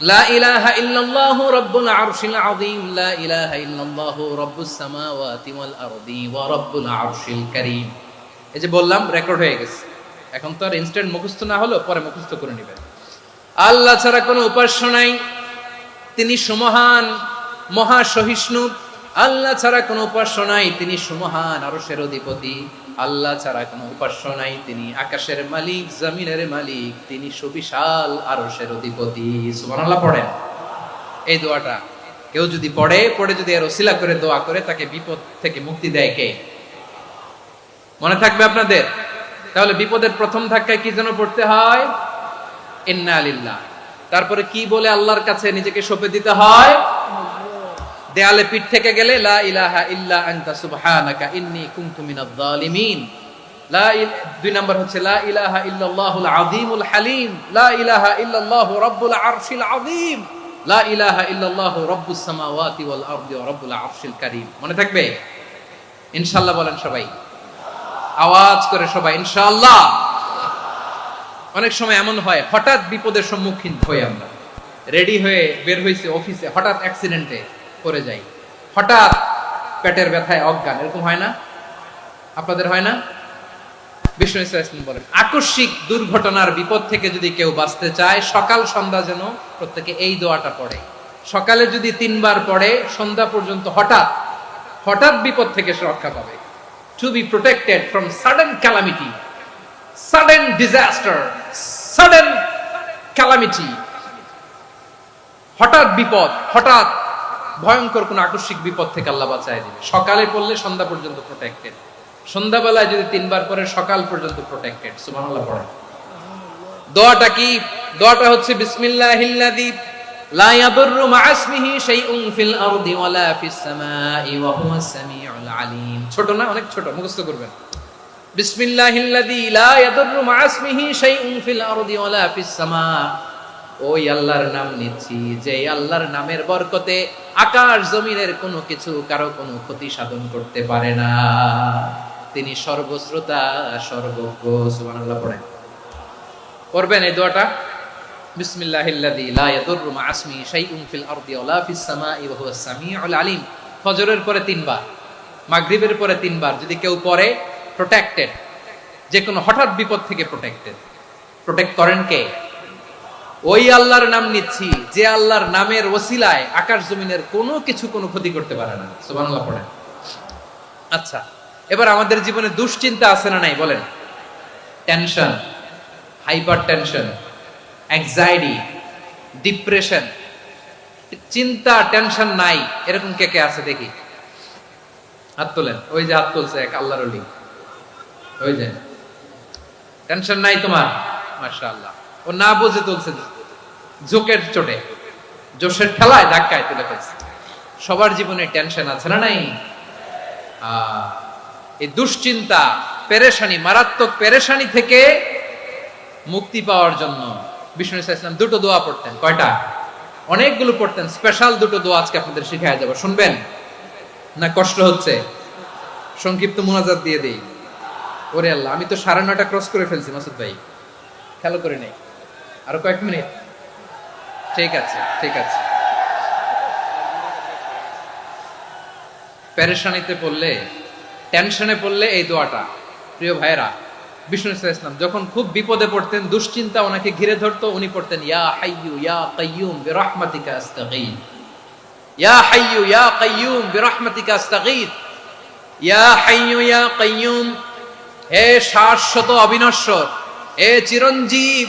লা ইলাহা ইল্লাল্লাহু রাব্বুল আরশিল আযীম, লা ইলাহা ইল্লাল্লাহু রাব্বুস সামাওয়াতি ওয়াল আরদি ওয়া রাব্বুল আরশিল কারীম। এই যে বললাম, রেকর্ড হয়ে গেছে, এখন তো আর ইনস্ট্যান্ট মুখস্থ না হলো, পরে মুখস্থ করে নেবেন। আল্লাহ ছাড়া কোনো উপাস্য নাই, তিনি সুমহান, মহা সহিষ্ণু। আল্লাহ ছাড়া কোনো উপাস্য নাই, তিনি সুমহান, আরশের অধিপতি। আল্লাহ ছাড়া কোনো উপাস্য নাই, তিনি আকাশের মালিক, জমিনের মালিক, তিনি সুবিশাল আরশের অধিপতি। সুবহানাল্লাহ পড়েন। এই দোয়াটা কেউ যদি পড়ে যদি এর ওসিলা করে দোয়া করে, তাকে বিপদ থেকে মুক্তি দেয় কে? মনে থাকবে আপনাদের? তাহলে বিপদের প্রথম ধাক্কায় কি যেন পড়তে হয়? ইন্না লিল্লাহ। তারপরে কি বলে আল্লাহর কাছে নিজেকে সঁপে দিতে হয়? দেয়ালে পিঠ থেকে গেলে লা ইলাহা ইল্লা আনতা সুবহানাকা ইন্নী কুনতু মিনাজ জালিমিন। দুই নাম্বার হচ্ছে লা ইলাহা ইল্লাল্লাহুল আযীমুল হালিম, লা ইলাহা ইল্লাল্লাহু রাব্বুল আরশিল আযীম, লা ইলাহা ইল্লাল্লাহু রাব্বুস সামাওয়াতি ওয়াল আরদি ওয়া রাব্বুল আরশিল কারীম। মনে থাকবে? ইনশাআল্লাহ বলেন সবাই, আওয়াজ করে সবাই ইনশাআল্লাহ। অনেক সময় এমন হয়, হঠাৎ বিপদের সম্মুখীন হই আমরা, রেডি হয়ে বের হইছে অফিসে, হঠাৎ অ্যাক্সিডেন্টে পড়ে যাই, হঠাৎ পেটের ব্যথায় অজ্ঞান, এরকম হয় না? আপনাদের হয় না? বিষ্ণু ইসলাম বলেন, আকস্মিক দুর্ঘটনার বিপদ থেকে যদি কেউ বাঁচতে চায়, সকাল সন্ধ্যা যেন প্রত্যেকে এই দোয়াটা পড়ে। সকালে যদি 3 বার পড়ে, সন্ধ্যা পর্যন্ত হঠাৎ হঠাৎ বিপদ থেকে সে রক্ষা পাবে। To be protected from sudden calamity, sudden disaster, sudden calamity, হঠাৎ বিপদ, হঠাৎ ভয়ঙ্কর কোন আকস্মিক বিপদ থেকে আল্লাহ বাঁচায় দিবে। সকালে পড়লে সন্ধ্যা পর্যন্ত প্রোটেক্টেড, সন্ধ্যাবেলায় যদি 3 বার পরে সকাল পর্যন্ত প্রোটেক্টেড। সুবহানাল্লাহ পড়েন। দোয়াটা কি? দোয়াটা হচ্ছে বিসমিল্লাহিল্লাযী লা ইয়াদুররু মা'a ইসমিহি শাইউন ফিল আরদি ওয়ালা ফিস সামাই ওয়া হুয়াস সামিউল আলিম। ছোট না? অনেক ছোট, মুখস্থ করবেন। বিসমিল্লাহিল্লাযী লা ইয়াদুররু মা'a ইসমিহি শাইউন ফিল আরদি ওয়ালা ফিস সামা। ওই আল্লাহর নাম নিচ্ছি, যে আল্লাহর নামের বরকতে আকাশ জমিনের কোনো কিছু কারো কোনো ক্ষতি সাধন করতে পারে না। তিনি সর্বশ্রোতা, সর্বজ্ঞ। সুবহানাল্লাহ পড়েন। পড়বেন এই দোয়াটা, বিসমিল্লাহিল্লাযী লা ইয়াদুররু মা'a ইসমিহি শাইউন ফিল আরদি ওয়ালা ফিস সামাই ওয়া হুয়াস সামিউল আলিম। ফজরের পরে 3 বার, মাগরিবের পরে 3 বার যদি কেউ পড়ে, প্রোটেক্টেড, যে কোনো হঠাৎ বিপদ থেকে প্রোটেক্টেড। প্রোটেক্ট করেন কে? ওই আল্লাহর নাম নিচ্ছি, যে আল্লাহর নামের ওসিলায় আকাশ জমিনের কোনো কিছু কোনো ক্ষতি করতে পারে না। সুবহানাল্লাহ পড়েন। আচ্ছা, এবার আমাদের জীবনে দুশ্চিন্তা আছে না নাই বলেন? Tension, hyper tension, anxiety, depression, চিন্তা, টেনশন নাই এরকম কে কে আছে দেখি? হাত তোলেন। ওই যে হাত তুলছে এক আল্লাহর ওলি, ওই যে। টেনশন নাই তোমার? মাশাআল্লাহ। ও না বুঝে তুলছে, জোকের চোটে, জোশের ঠেলায় ধাক্কায় তুলে ফেলছে। সবার জীবনে টেনশন আছে না নাই? এই দুশ্চিন্তা, পেরেশানি, মারাত্মক পেরেশানি থেকে মুক্তি পাওয়ার জন্য বিষ্ণু ইসলাম 2টো দোয়া পড়তেন। কয়টা? অনেকগুলো পড়তেন। স্পেশাল 2টো দোয়া আজকে আপনাদের শিখায় যাব, শুনবেন না? কষ্ট হচ্ছে? সংক্ষিপ্ত মুনাজাত দিয়ে দেই। ওরে আল্লাহ, আমি তো 9:30 ক্রস করে ফেলছি মাসুদ ভাই, খেয়াল করে নেই। আরো কয়েক মিনিট? ঠিক আছে, ঠিক আছে। পেরেশানিতে পড়লে, টেনশনে পড়লে এই দোয়াটা, প্রিয় ভাইরা, বিষ্ণু ইসলাম যখন খুব বিপদে পড়তেন, দুশ্চিন্তা ওনাকে ঘিরে ধরতো, উনি পড়তেন ইয়া হাইয়ু ইয়া কাইয়ুম বিরহমাতিকা আস্তাগীথ, ইয়া হাইয়ু ইয়া কাইয়ুম বিরহমাতিকা আস্তাগীথ, ইয়া হাইয়ু ইয়া কাইয়ুম, হে শাশ্বত অবিনশ্বর, হে চিরঞ্জীব,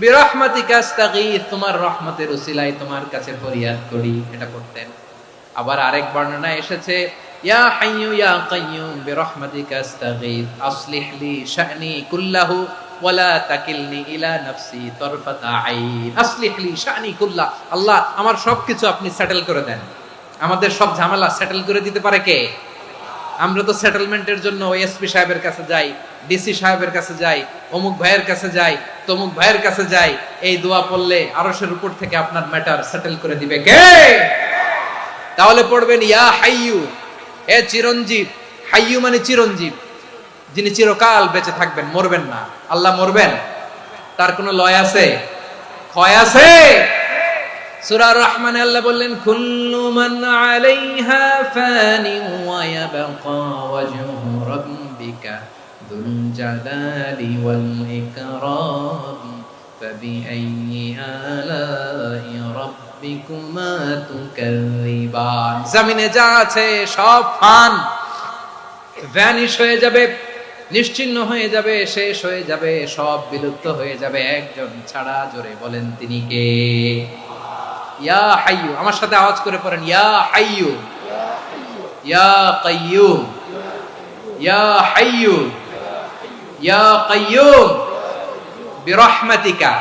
বিরহমাতিকা আস্তাগীথ, তোমার রহমতের উসিলায় তোমার কাছে ফরিয়াদ করি। এটা পড়তেন। আবার আরেক বর্ণনায় এসেছে ইয়া হাইয়ু ইয়া কাইয়ুম বিরহমাতিকা আস্তাগীথ আসলিহ লি শা'নি কুল্লাহু ওয়ালা তাকিলনি ইলা নাফসি তারফাতা আইন। আসলিহ লি শা'নি কুল্লাহ, আল্লাহ আমার সবকিছু আপনি সেটেল করে দেন। আমাদের সব ঝামেলা সেটেল করে দিতে পারে কে? আমরা তো সেটেলমেন্টের জন্য এসপি সাহেবের কাছে যাই, ডিসি সাহেবের কাছে যাই, অমুক ভাইয়ের কাছে যাই, তমুক ভাইয়ের কাছে যাই। এই দোয়া পড়লে আরশের উপর থেকে আপনার ম্যাটার সেটেল করে দিবে কে? তাহলে পড়বেন ইয়া হাইয়ু, এ চিরঞ্জীব। হাইয়ু মানে চিরঞ্জীব, যিনি চিরকাল বেঁচে থাকবেন, মরবেন না। আল্লাহ মরবেন? তার কোনো লয় আছে? ক্ষয় আছে? সূরা রহমানে আল্লাহ বললেন কুল্লু মান আলাইহা ফানি ওয়া ইয়াবকা ওয়াজহু রাব্বিকা যুল জালালি ওয়াল ইকরাম ফাবিআইয়ি আলাই রাব্বিকুমা তুকাযযিবান। জমিনে যা আছে সব ফান, ভ্যানিশ হয়ে যাবে, নিশ্চিহ্ন হয়ে যাবে, শেষ হয়ে যাবে, সব বিলুপ্ত হয়ে যাবে, একজন ছাড়া। জোরে বলেন তিনি কে? ইয়া হাইয়ু। আমার সাথে আওয়াজ করে পড়েন ইয়া হাইয়ু, ইয়া কাইয়ুম, ইয়া হাইয়ু, ইয়া কাইয়ুম বিরহমাতিকা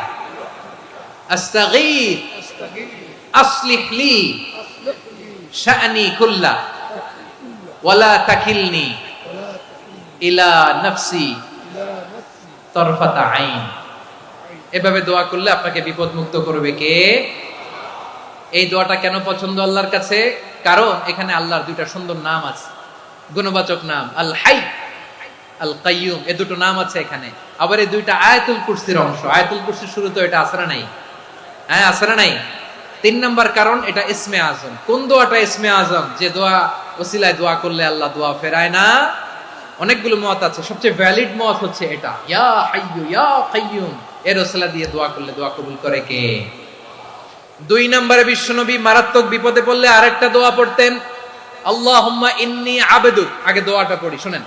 আস্তাগীথ আসলিহ লি শা'নি কুল্লা ওয়ালা তাকিলনি ইলা নাফসি তরফাতা আইন। এভাবে দোয়া করলে আপনাকে বিপদ মুক্ত করবে কে? এই দোয়াটা কেন পছন্দ আল্লাহর কাছে? কারণ এখানে আল্লাহর দুইটা সুন্দর নাম আছে, গুণবাচক নাম, আল হাই, আল কাইয়ুম। এই দুটো নাম আছে এখানে। আবার এই দুইটা আয়াতুল কুরসির অংশ। আয়াতুল কুরসির শুরুতে এটা আছে না নাই? হ্যাঁ, আছে না নাই? 3 নাম্বার কারণ এটা ইসমে আজম। কোন দোয়াটা ইসমে আজম? যে দোয়া ওসিলায় দোয়া করলে আল্লাহ দোয়া ফেরায় না। অনেকগুলো মত আছে, সবচেয়ে ভ্যালিড মত হচ্ছে এটা, ইয়া হাইয়ু ইয়া কাইয়ুম। এর ওসিলা দিয়ে দোয়া করলে দোয়া কবুল করে কে? 2 নম্বরে বিশ্বনবী মারাত্মক বিপদে পড়লে আরেকটা দোয়া পড়তেন, আল্লাহুম্মা ইন্নী আবদুক। আগে দোয়াটা পড়ি, শুনেন।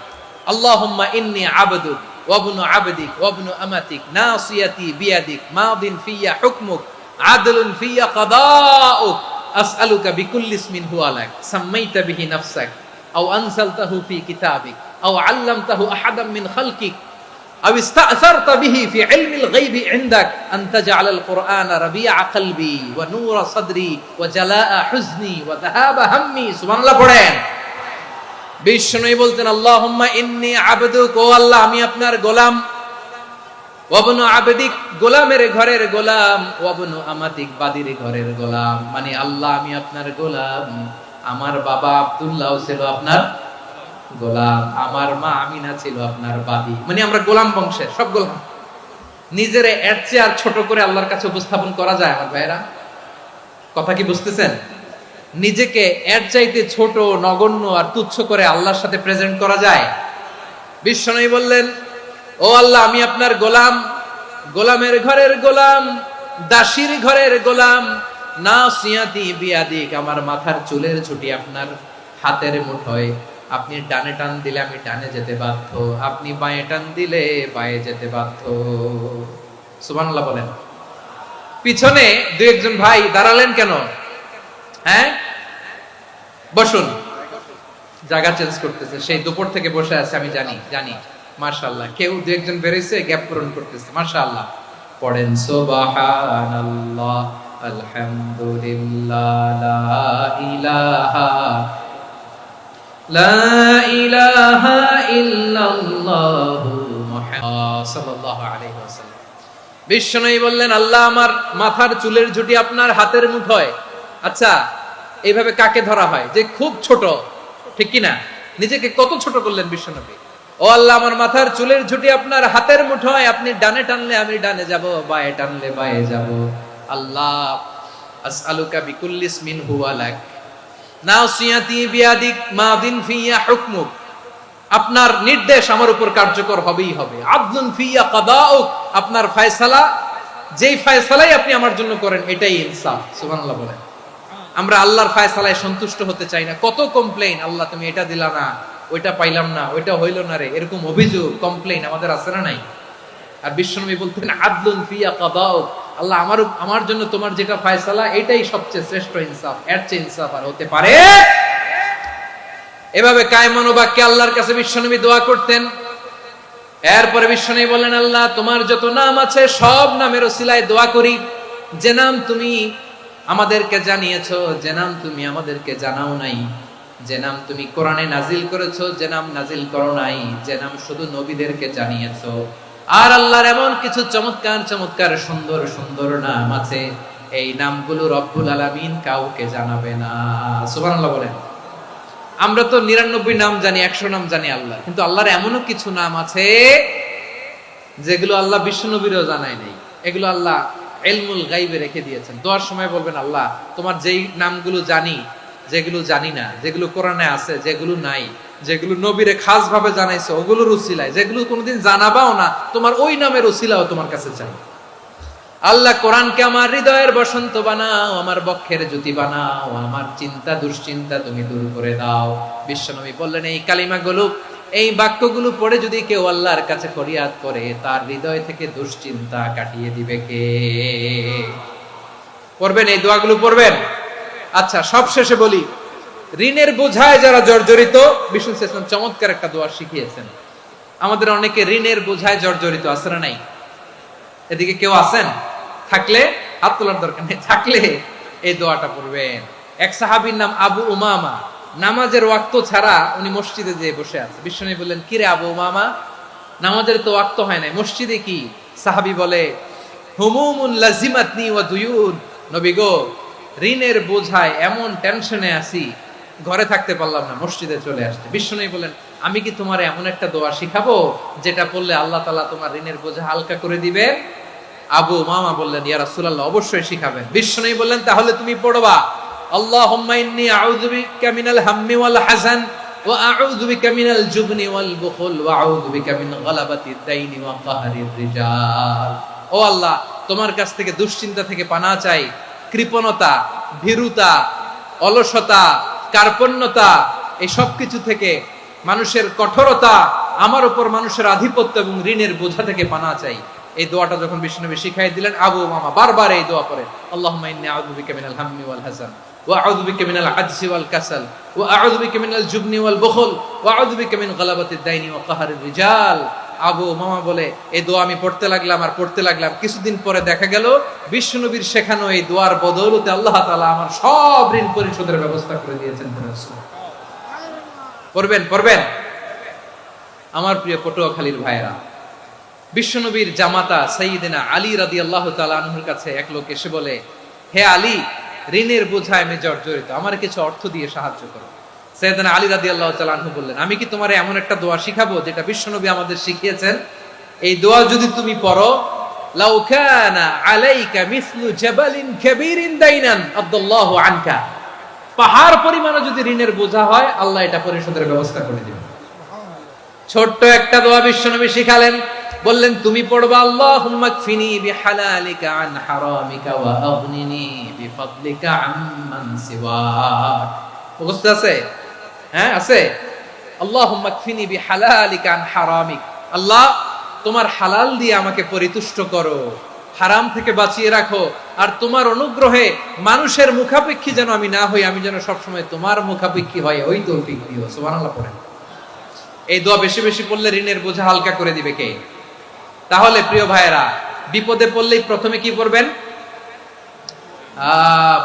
আল্লাহুম্মা ইন্নী আবদুক ওয়া ইবনু আবদিক ওয়া ইবনু আমাতিক নাসিয়াতি বিয়াদিক মাদিন ফিয়া হুকমুক আদলুন ফিয়া কাদাউক আসআলুকা বিকুল্লি ইসমিন হুয়া লাক সাম্মাইতা বিহি নাফসাক আও আনসালতাহু ফি কিতাবিক আও আল্লামতাহু আহাদাম মিন খালকিক أو استأثرت به في علم الغيب عندك أن تجعل القرآن ربيع قلبي ونور صدري وجلاء حزني وذهاب همي। سبحان الله পড়েন। বিষ্ণু বলতেন আল্লাহুম্মা ইন্নী আবদুক, ও আল্লাহ আমি আপনার গোলাম, ওয়া ইবনু আবদিক গোলামের ঘরের গোলাম, ওয়া ইবনু আমাতিক বাদির ঘরের গোলাম। মানে আল্লাহ আমি আপনার গোলাম। আমার বাবা আব্দুল্লাহ ছিল আপনার গোলাম, আমার মা আমিনা ছিল আপনার বাদী। মানে আমরা গোলাম বংশের, সব গোলাম। নিজেরে এর চেয়ে আর ছোট করে আল্লাহর কাছে উপস্থাপন করা যায় আমার ভাইরা? কথা কি বুঝতেছেন? নিজেকে এর চাইতে ছোট, নগণ্য আর তুচ্ছ করে আল্লাহর সাথে প্রেজেন্ট করা যায়? বিশ্বনবী বললেন, ও আল্লাহ আমি আপনার গোলাম, গোলামের ঘরের গোলাম, দাসীর ঘরের গোলাম। নাসিয়াতি বিয়াদিক, আমার মাথার চুলের ছুটি আপনার হাতের মুঠোয়। আপনি ডানে টান দিলে আমি ডানে যেতে বাধ্য, আপনি বাঁয়ে টান দিলে বাঁয়ে যেতে বাধ্য। সুবহানাল্লাহ বলেন। পিছনে 2-1 ভাই দাঁড়ালেন কেন? হ্যাঁ, বসুন। জায়গা চেঞ্জ করতেছে, সেই দুপুর থেকে বসে আছে আমি জানি। মাশাআল্লাহ, কেউ 2-1 বেরিয়েছে, গ্যাপ পূরণ করতেছে। মাশাআল্লাহ। পড়েন সুবহানাল্লাহ আলহামদুলিল্লাহ লা ইলাহা ইল্লাল্লাহু মুহাম্মাদুর সাল্লাল্লাহু আলাইহি ওয়াসাল্লাম। বিশ্বনবী বললেন, আল্লাহ আমার মাথার চুলের ঝুঁটি আপনার হাতের মুঠোয়। আচ্ছা, এইভাবে কাকে ধরা হয়? যে খুব ছোট, ঠিক কি না? নিজেকে কত ছোট করলেন বিশ্বনবী। ও আল্লাহ আমার মাথার চুলের ঝুঁটি আপনার হাতের মুঠোয়, আপনি ডানে টানলে আমি ডানে যাব, বাঁয়ে টানলে বাঁয়ে যাব। আল্লাহ আসআলুকা বিকুল্লি ইসমিন হুয়া লাক নাসিয়াতি বিয়াদিক মাদিন ফিয়া হুকমুক। আপনার নির্দেশ আমার উপর কার্যকর হবেই হবে। আদলুন ফিয়া কাদাউক, আপনার ফয়সালা, যেই ফয়সালাই আপনি আমার জন্য করেন এটাই ইনসাফ। সুবহানাল্লাহ বলেন। আমরা আল্লাহর ফয়সালায় সন্তুষ্ট হতে চাই না। কত কমপ্লেইন, আল্লাহ তুমি এটা দিলা না, ওইটা পাইলাম না, ওইটা হইল না রে, এরকম অভিযোগ, কমপ্লেইন আমাদের আছে না নাই? আর বিশ্বনবী বলতেন আদলুন ফিয়া কাদাউক, আল্লাহ আমার জন্য তোমার যেটা ফয়সালা এটাই সবচেয়ে শ্রেষ্ঠ ইনসাফ, এর চেয়ে ইনসাফ আর হতে পারে? এভাবে কায়মান বাক্যে আল্লাহর কাছে বিশ্বনবী দোয়া করতেন। এরপরে বিশ্বনবী বলেন, আল্লাহ তোমার যত নাম আছে সব নামের ওসিলায় দোয়া করি, যে নাম তুমি আমাদেরকে জানিয়েছো, যে নাম তুমি আমাদেরকে জানাও নাই, যে নাম তুমি কোরআনে নাজিল করেছো, যে নাম নাজিল করো নাই, যে নাম শুধু নবীদেরকে জানিয়েছো। আর আল্লাহর এমন কিছু চমৎকার চমৎকার সুন্দর সুন্দর নাম আছে, এই নামগুলো রব্বুল আলামিন কাউকে জানাবে না। সুবহানাল্লাহ বলেন। আমরা তো 99 নাম জানি, 100 নাম জানি আল্লাহ, কিন্তু আল্লাহর এমনও কিছু নাম আছে যেগুলো আল্লাহ বিশ্বনবীরও জানায় নাই। এগুলো আল্লাহ ইলমুল গায়বে রেখে দিয়েছেন। দোয়ার সময় বলবেন, আল্লাহ তোমার যেই নামগুলো জানি, যেগুলো জানি না, যেগুলো কোরআনে আছে, যেগুলো নাই, যেগুলো নবীরে খাস ভাবে জানাইছো ওগুলোর উসিলায়, যেগুলো কোনোদিন জানাবাও না তোমার ওই নামের উসিলাও তোমার কাছে চাই। আল্লাহ কোরআনকে আমার হৃদয়ের বসন্ত বানাও, আমার বক্ষের জ্যোতি বানাও, আমার চিন্তা দুশ্চিন্তা তুমি দূর করে দাও। বিশ্বনবী বললেন, এই কালিমাগুলো, এই বাক্যগুলো পড়ে যদি কেউ আল্লাহর কাছে ফরিয়াদ করে, তার হৃদয় থেকে দুশ্চিন্তা কাটিয়ে দিবে কে? পড়বেন, এই দোয়াগুলো পড়বেন। আচ্ছা, সব শেষে বলি, ঋণের বোঝায় যারা জর্জরিত, বিষ্ণু ইসলাম চমৎকার একটা দোয়া শিখিয়েছেন। আমাদের অনেকে ঋণের বোঝায় জর্জরিত, আছে না নাই? এদিকে কেউ আছেন? থাকলে হাত তোলার দরকার নেই, থাকলে এই দোয়াটা পড়বেন। এক সাহাবীর নাম আবু উমামা, নামাজের ওয়াক্ত ছাড়া উনি মসজিদে যেয়ে বসে আছে। বিশ্বনবী বললেন, কি রে আবু উমামা, নামাজের তো ওয়াক্ত হয় নাই, মসজিদে কি? সাহাবী বলে, হুমুমুন লাজিমাতনি ওয়া দুয়ুন। নবী গো, ঋণের বোঝায় এমন টেনশনে আছি, ঘরে থাকতে পারলাম না, মসজিদে চলে আসছে। বিশ্বনবী বলেন, আমি কি তোমার এমন একটা দোয়া শিখাবো যেটা পড়লে আল্লাহ তাআলা তোমার ঋণের বোঝা হালকা করে দিবে? আবু উমামা বললেন, ইয়া রাসূলুল্লাহ, অবশ্যই শিখাবেন। বিশ্বনবী বললেন, তাহলে তুমি পড়বা, আল্লাহুম্মা ইন্নী আউযু বিকা মিনাল হাম্মি ওয়াল হাযান ওয়া আউযু বিকা মিনাল জুবনি ওয়াল বুখল ওয়া আউযু বিকা মিন গালাবাতিদ দাইনি ওয়া কাহরির রিজাল। ও আল্লাহ, তোমার কাছ থেকে দুশ্চিন্তা থেকে পানাহ চাই, কৃপণতা, ভীরুতা, অলসতা, কার্পণ্যতা, এই সব কিছু থেকে, মানুষের কঠোরতা, আমার উপর মানুষের আধিপত্য এবং ঋণের বোঝা থেকে পানাহ চাই। এই দোয়াটা যখন বিশ্বনবী শিখাই দিলেন, আবু উমামা বারবার এই দোয়া পড়ে, আল্লাহুম্মা ইন্নী আউযু বিকা মিনাল হাম্মি ওয়াল হাযান ওয়া আউযু বিকা মিনাল আজজি ওয়াল কাসাল ওয়া আউযু বিকা মিনাল জুবনি ওয়াল বুখল ওয়া আউযু বিকা মিন গালাবাতিদ দাইনি ওয়া কাহরির রিজাল। আবু উমামা বলে, এই দোয়া আমি পড়তে লাগলাম আর পড়তে লাগলাম, কিছুদিন পরে দেখা গেল বিশ্বনবীর শেখানো এই দোয়ার বদৌলতে আল্লাহ তাআলা আমার সব ঋণ পরিশোধের ব্যবস্থা করে দিয়েছেন। পড়বেন, পড়বেন। আমার প্রিয় পটুয়াখালীর ভাইরা, বিশ্বনবীর জামাতা সাইয়্যিদিনা আলী রাদিয়াল্লাহু তাআলা আনহুর কাছে এক লোক এসে বলে, হে আলী, ঋণের বোঝায় আমি জর্জরিত, আমার কিছু অর্থ দিয়ে সাহায্য করো। সাইয়্যিদিনা আলী রাদিয়াল্লাহু তাআলা আনহু বললেন, আমি কি তোমারে এমন একটা দোয়া শিখাবো যেটা বিশ্বনবী আমাদের শিখিয়েছেন? এই দোয়া যদি তুমি পড়ো, লাউ কানা আলাইকা মিসলু জাবালিন কাবীরিন দাইনান আদাল্লাহু আনকা, পাহাড় পরিমাণে যদি ঋণের বোঝা হয়, আল্লাহ এটা পরিশোধের ব্যবস্থা করে দিবেন। ছোট্ট একটা দোয়া বিশ্বনবী শিখালেন, বললেন, তুমি পড়বা, আল্লাহুম্মা কফিনি বিহালালিকা আন হারামিকা ওয়া আগনিনি বিফাদলিকা আম্মান সিওয়াক। মুখস্থ আছে? হ্যাঁ, আছে। আল্লাহুম্মা কফিনি বিহালালিকা আন হারামিক, আল্লাহ তোমার হালাল দিয়ে আমাকে পরিতুষ্ট করো, হারাম থেকে বাঁচিয়ে রাখো, আর তোমার অনুগ্রহে মানুষের মুখাপেক্ষী যেন আমি না হই, আমি যেন সবসময় তোমার মুখাপেক্ষী হয়, ওই তৌফিক দিও। সুবহানাল্লাহ পড়েন। এই দোয়া বেশি বেশি পড়লে ঋণের বোঝা হালকা করে দিবে কে? তাহলে প্রিয় ভাইয়েরা, বিপদে পড়লেই প্রথমে কি পড়বেন?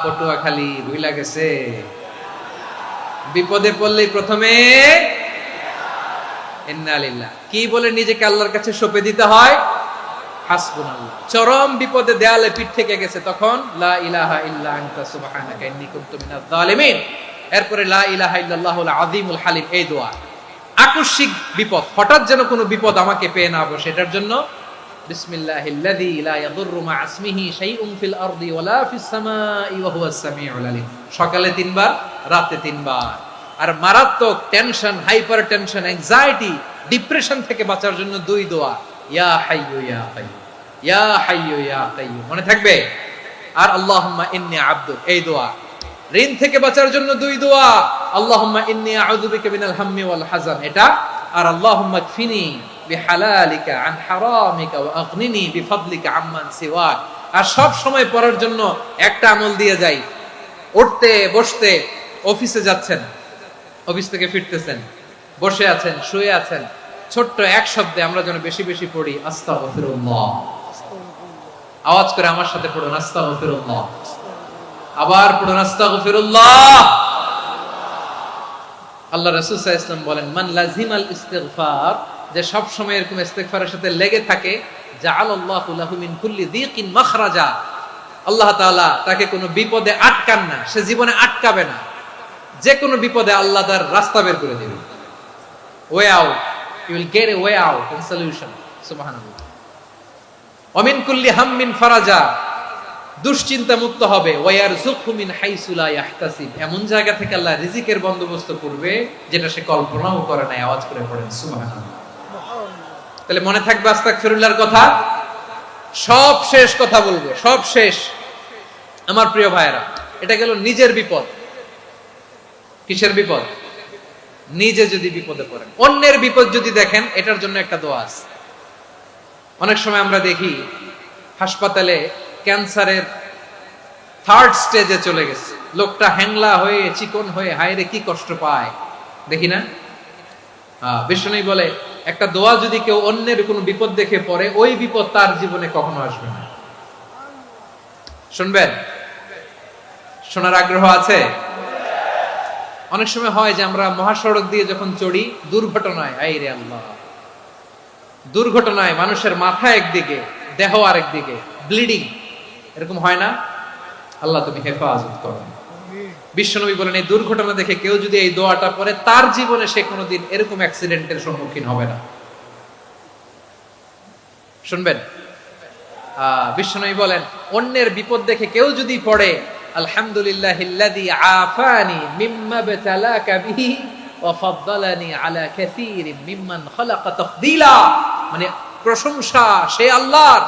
পটুয়াখালী ভুইলা গেছে, বিপদে পড়লেই প্রথমে ইন্না লিল্লাহ কি বলে নিজেকে আল্লাহর কাছে সঁপে দিতে হয়? হাসবুনাল্লাহ। চরম বিপদে দেয়ালে পিঠ থেকে গেছে, তখন লা ইলাহা ইল্লা আনতা সুবহানাকা ইন্নী কুনতু মিনাজ জালিমিন। এরপরে লা ইলাহা ইল্লাল্লাহুল আযীমুল হালিম, এই দোয়া। আকস্মিক বিপদ, হঠাৎ যেন কোনো বিপদ আমাকে পেয়ে না বসে, এটার জন্য বিসমিল্লাহিল্লাযী লা ইয়াদুররু মা ইসমিহি শাইউন ফিল আরদি ওয়ালা ফিস সামাই ওয়া হুয়াস সামিউল আলিম। সকালে 3 বার, রাতে 3 বার। আর মারাত্মক tension, hyper tension, anxiety, depression থেকে বাঁচার জন্য 2 দোয়া, ইয়া হাইয়্যু ইয়া কাইয়্যুম, ইয়া হাইয়্যু ইয়া কাইয়্যুম, মনে থাকবে? আর আল্লাহুম্মা ইন্নী আবদুক, এই দোয়া। ঋণ থেকে বাঁচার জন্য 2 দোয়া, আল্লাহুম্মা ইন্নী আউযু বিকা মিনাল হাম্মি ওয়াল হাযান, এটা। আর আল্লাহুম্মা কফিনি বিহালালিকা আন হারামিকা ওয়া আগনিনি বিফাদলিকা আম্মান সিওয়াক। আর সব সময় পড়ার জন্য একটা আমল দিয়ে যাই, উঠতে বসতে, অফিসে যাচ্ছেন, অফিস থেকে ফিরতেছেন, বসে আছেন, শুয়ে আছেন, ছোট্ট এক শব্দে আমরা যেন বেশি বেশি পড়ি, আস্তাগফিরুল্লাহ। আওয়াজ করে আমার সাথে পড়ুন, আস্তাগফিরুল্লাহ। আবার পড়ুন, আস্তাগফিরুল্লাহ। আল্লাহ রাসূল সাল্লাল্লাহু আলাইহি ওয়াসাল্লাম বলেন, মান লাজিমাল ইস্তিগফার, যে সব সময় এরকম ইস্তিগফারের সাথে লেগে থাকে, জাআলাল্লাহু লাহু মিন কুল্লি যিকিন মাখরাজা, আল্লাহ তাআলা তাকে কোনো বিপদে আটকান না, সে জীবনে আটকাবে না, যে কোনো বিপদে আল্লাহ তার রাস্তা বের করে দিবেন, way out, you will get a way out and solution. সুবহানাল্লাহ। ওয়া মিন কুল্লি হাম্মিন ফারাজা, দুশ্চিন্তা মুক্ত হবে, ওয়ায়ারযুকহু মিন হাইসু লা ইয়াহতাসিব, এমন জায়গা থেকে আল্লাহ রিজিকের বন্দোবস্ত করবে যেটা সে কল্পনাও করে নাই। আওয়াজ করে পড়েন সুবহানাল্লাহ। তাহলে মনে থাকবে আস্তাগফিরুল্লাহর কথা। সব শেষ কথা বলবো, সব শেষ আমার প্রিয় ভাইয়েরা, এটা গেল নিজের বিপদ। কিসের বিপদ? নিজে যদি বিপদে পড়েন। অন্যের বিপদ যদি দেখেন, এটার জন্য একটা দোয়া আছে। অনেক সময় আমরা দেখি হাসপাতালে ক্যান্সারের 3rd স্টেজে চলে গেছে, লোকটা হ্যাংলা হয়ে চিকন হয়ে হায়রে কি কষ্ট পায়, দেখি না? বিষ্ণু বলে একটা দোয়া যদি কেউ অন্যের কোনো বিপদ দেখে পড়ে, ওই বিপদ তার জীবনে কখনো আসবে না। শুনবেন? শোনার আগ্রহ আছে? অনেক সময় হয় যে আমরা মহাসড়ক দিয়ে যখন চড়ি, দুর্ঘটনায়, আইরে আল্লাহ, দুর্ঘটনায় মানুষের মাথা একদিকে, দেহ আরেকদিকে, ব্লিডিং, এরকম হয় না? আল্লাহ তুমি হেফাজত করো। বিশ্বনবী বলেন, এই দুর্ঘটনা দেখে কেউ যদি এই দোয়াটা পড়ে, তার জীবনে সে কোনোদিন এরকম অ্যাক্সিডেন্টের সম্মুখীন হবে না। শুনবেন? বিশ্বনবী বলেন, অন্যের বিপদ দেখে কেউ যদি পড়ে, আলহামদুলিল্লাহিল্লাযী আফানি মিম্মা বতালাকা বিহি ওয়া ফাদ্দালানি আলা কাসীরিন মিম্মান খালাকা তাফদীলা, মানে প্রশংসা সেই আল্লাহর,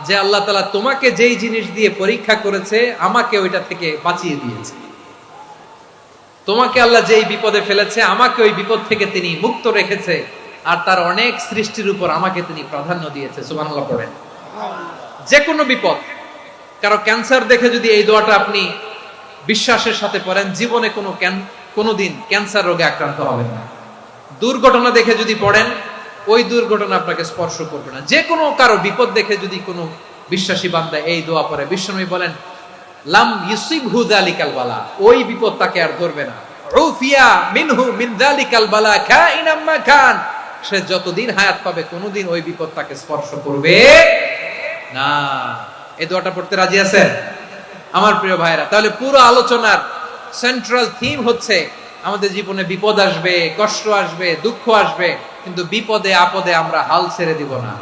যে আল্লাহ তাআলা তোমাকে যেই জিনিস দিয়ে পরীক্ষা করেছে, আমাকে ওইটা থেকে বাঁচিয়ে দিয়েছে। তোমাকে আল্লাহ যেই বিপদে ফেলেছে, আমাকে ওই বিপদ থেকে তিনি মুক্ত রেখেছে, আর তার অনেক সৃষ্টির উপর আমাকে তিনি প্রাধান্য দিয়েছে। সুবহানাল্লাহ পড়েন। যে কোনো বিপদ, কারো ক্যান্সার দেখে যদি এই দোয়াটা আপনি বিশ্বাসের সাথে পড়েন, জীবনে কোনোদিন ক্যান্সার রোগে আক্রান্ত হবেন না। দুর্ঘটনা দেখে যদি পড়েন, ওই দুর্ঘটনা আপনাকে স্পর্শ করবে না। যে কোনো কারো বিপদ দেখে যদি কোনো বিশ্বাসী বান্দা এই দোয়া পড়ে, বিশ্বনবী বলেন, লাম ইউসিবহু যালিকাল বালা, ওই বিপদ তাকে আর ধরবে না। উফিয়া মিনহু মিন যালিকাল বালা কাইনাম মা কান, সে যতদিন হায়াত পাবে কোনোদিন ওই বিপদ তাকে স্পর্শ করবে না। এই দোয়াটা পড়তে রাজি আছেন আমার প্রিয় ভাইরা? তাহলে পুরো আলোচনার সেন্ট্রাল থিম হচ্ছে, আমাদের জীবনে বিপদ আসবে, কষ্ট আসবে, দুঃখ আসবে, কিন্তু বিপদে আপদে আমরা হাল ছেড়ে দিব না।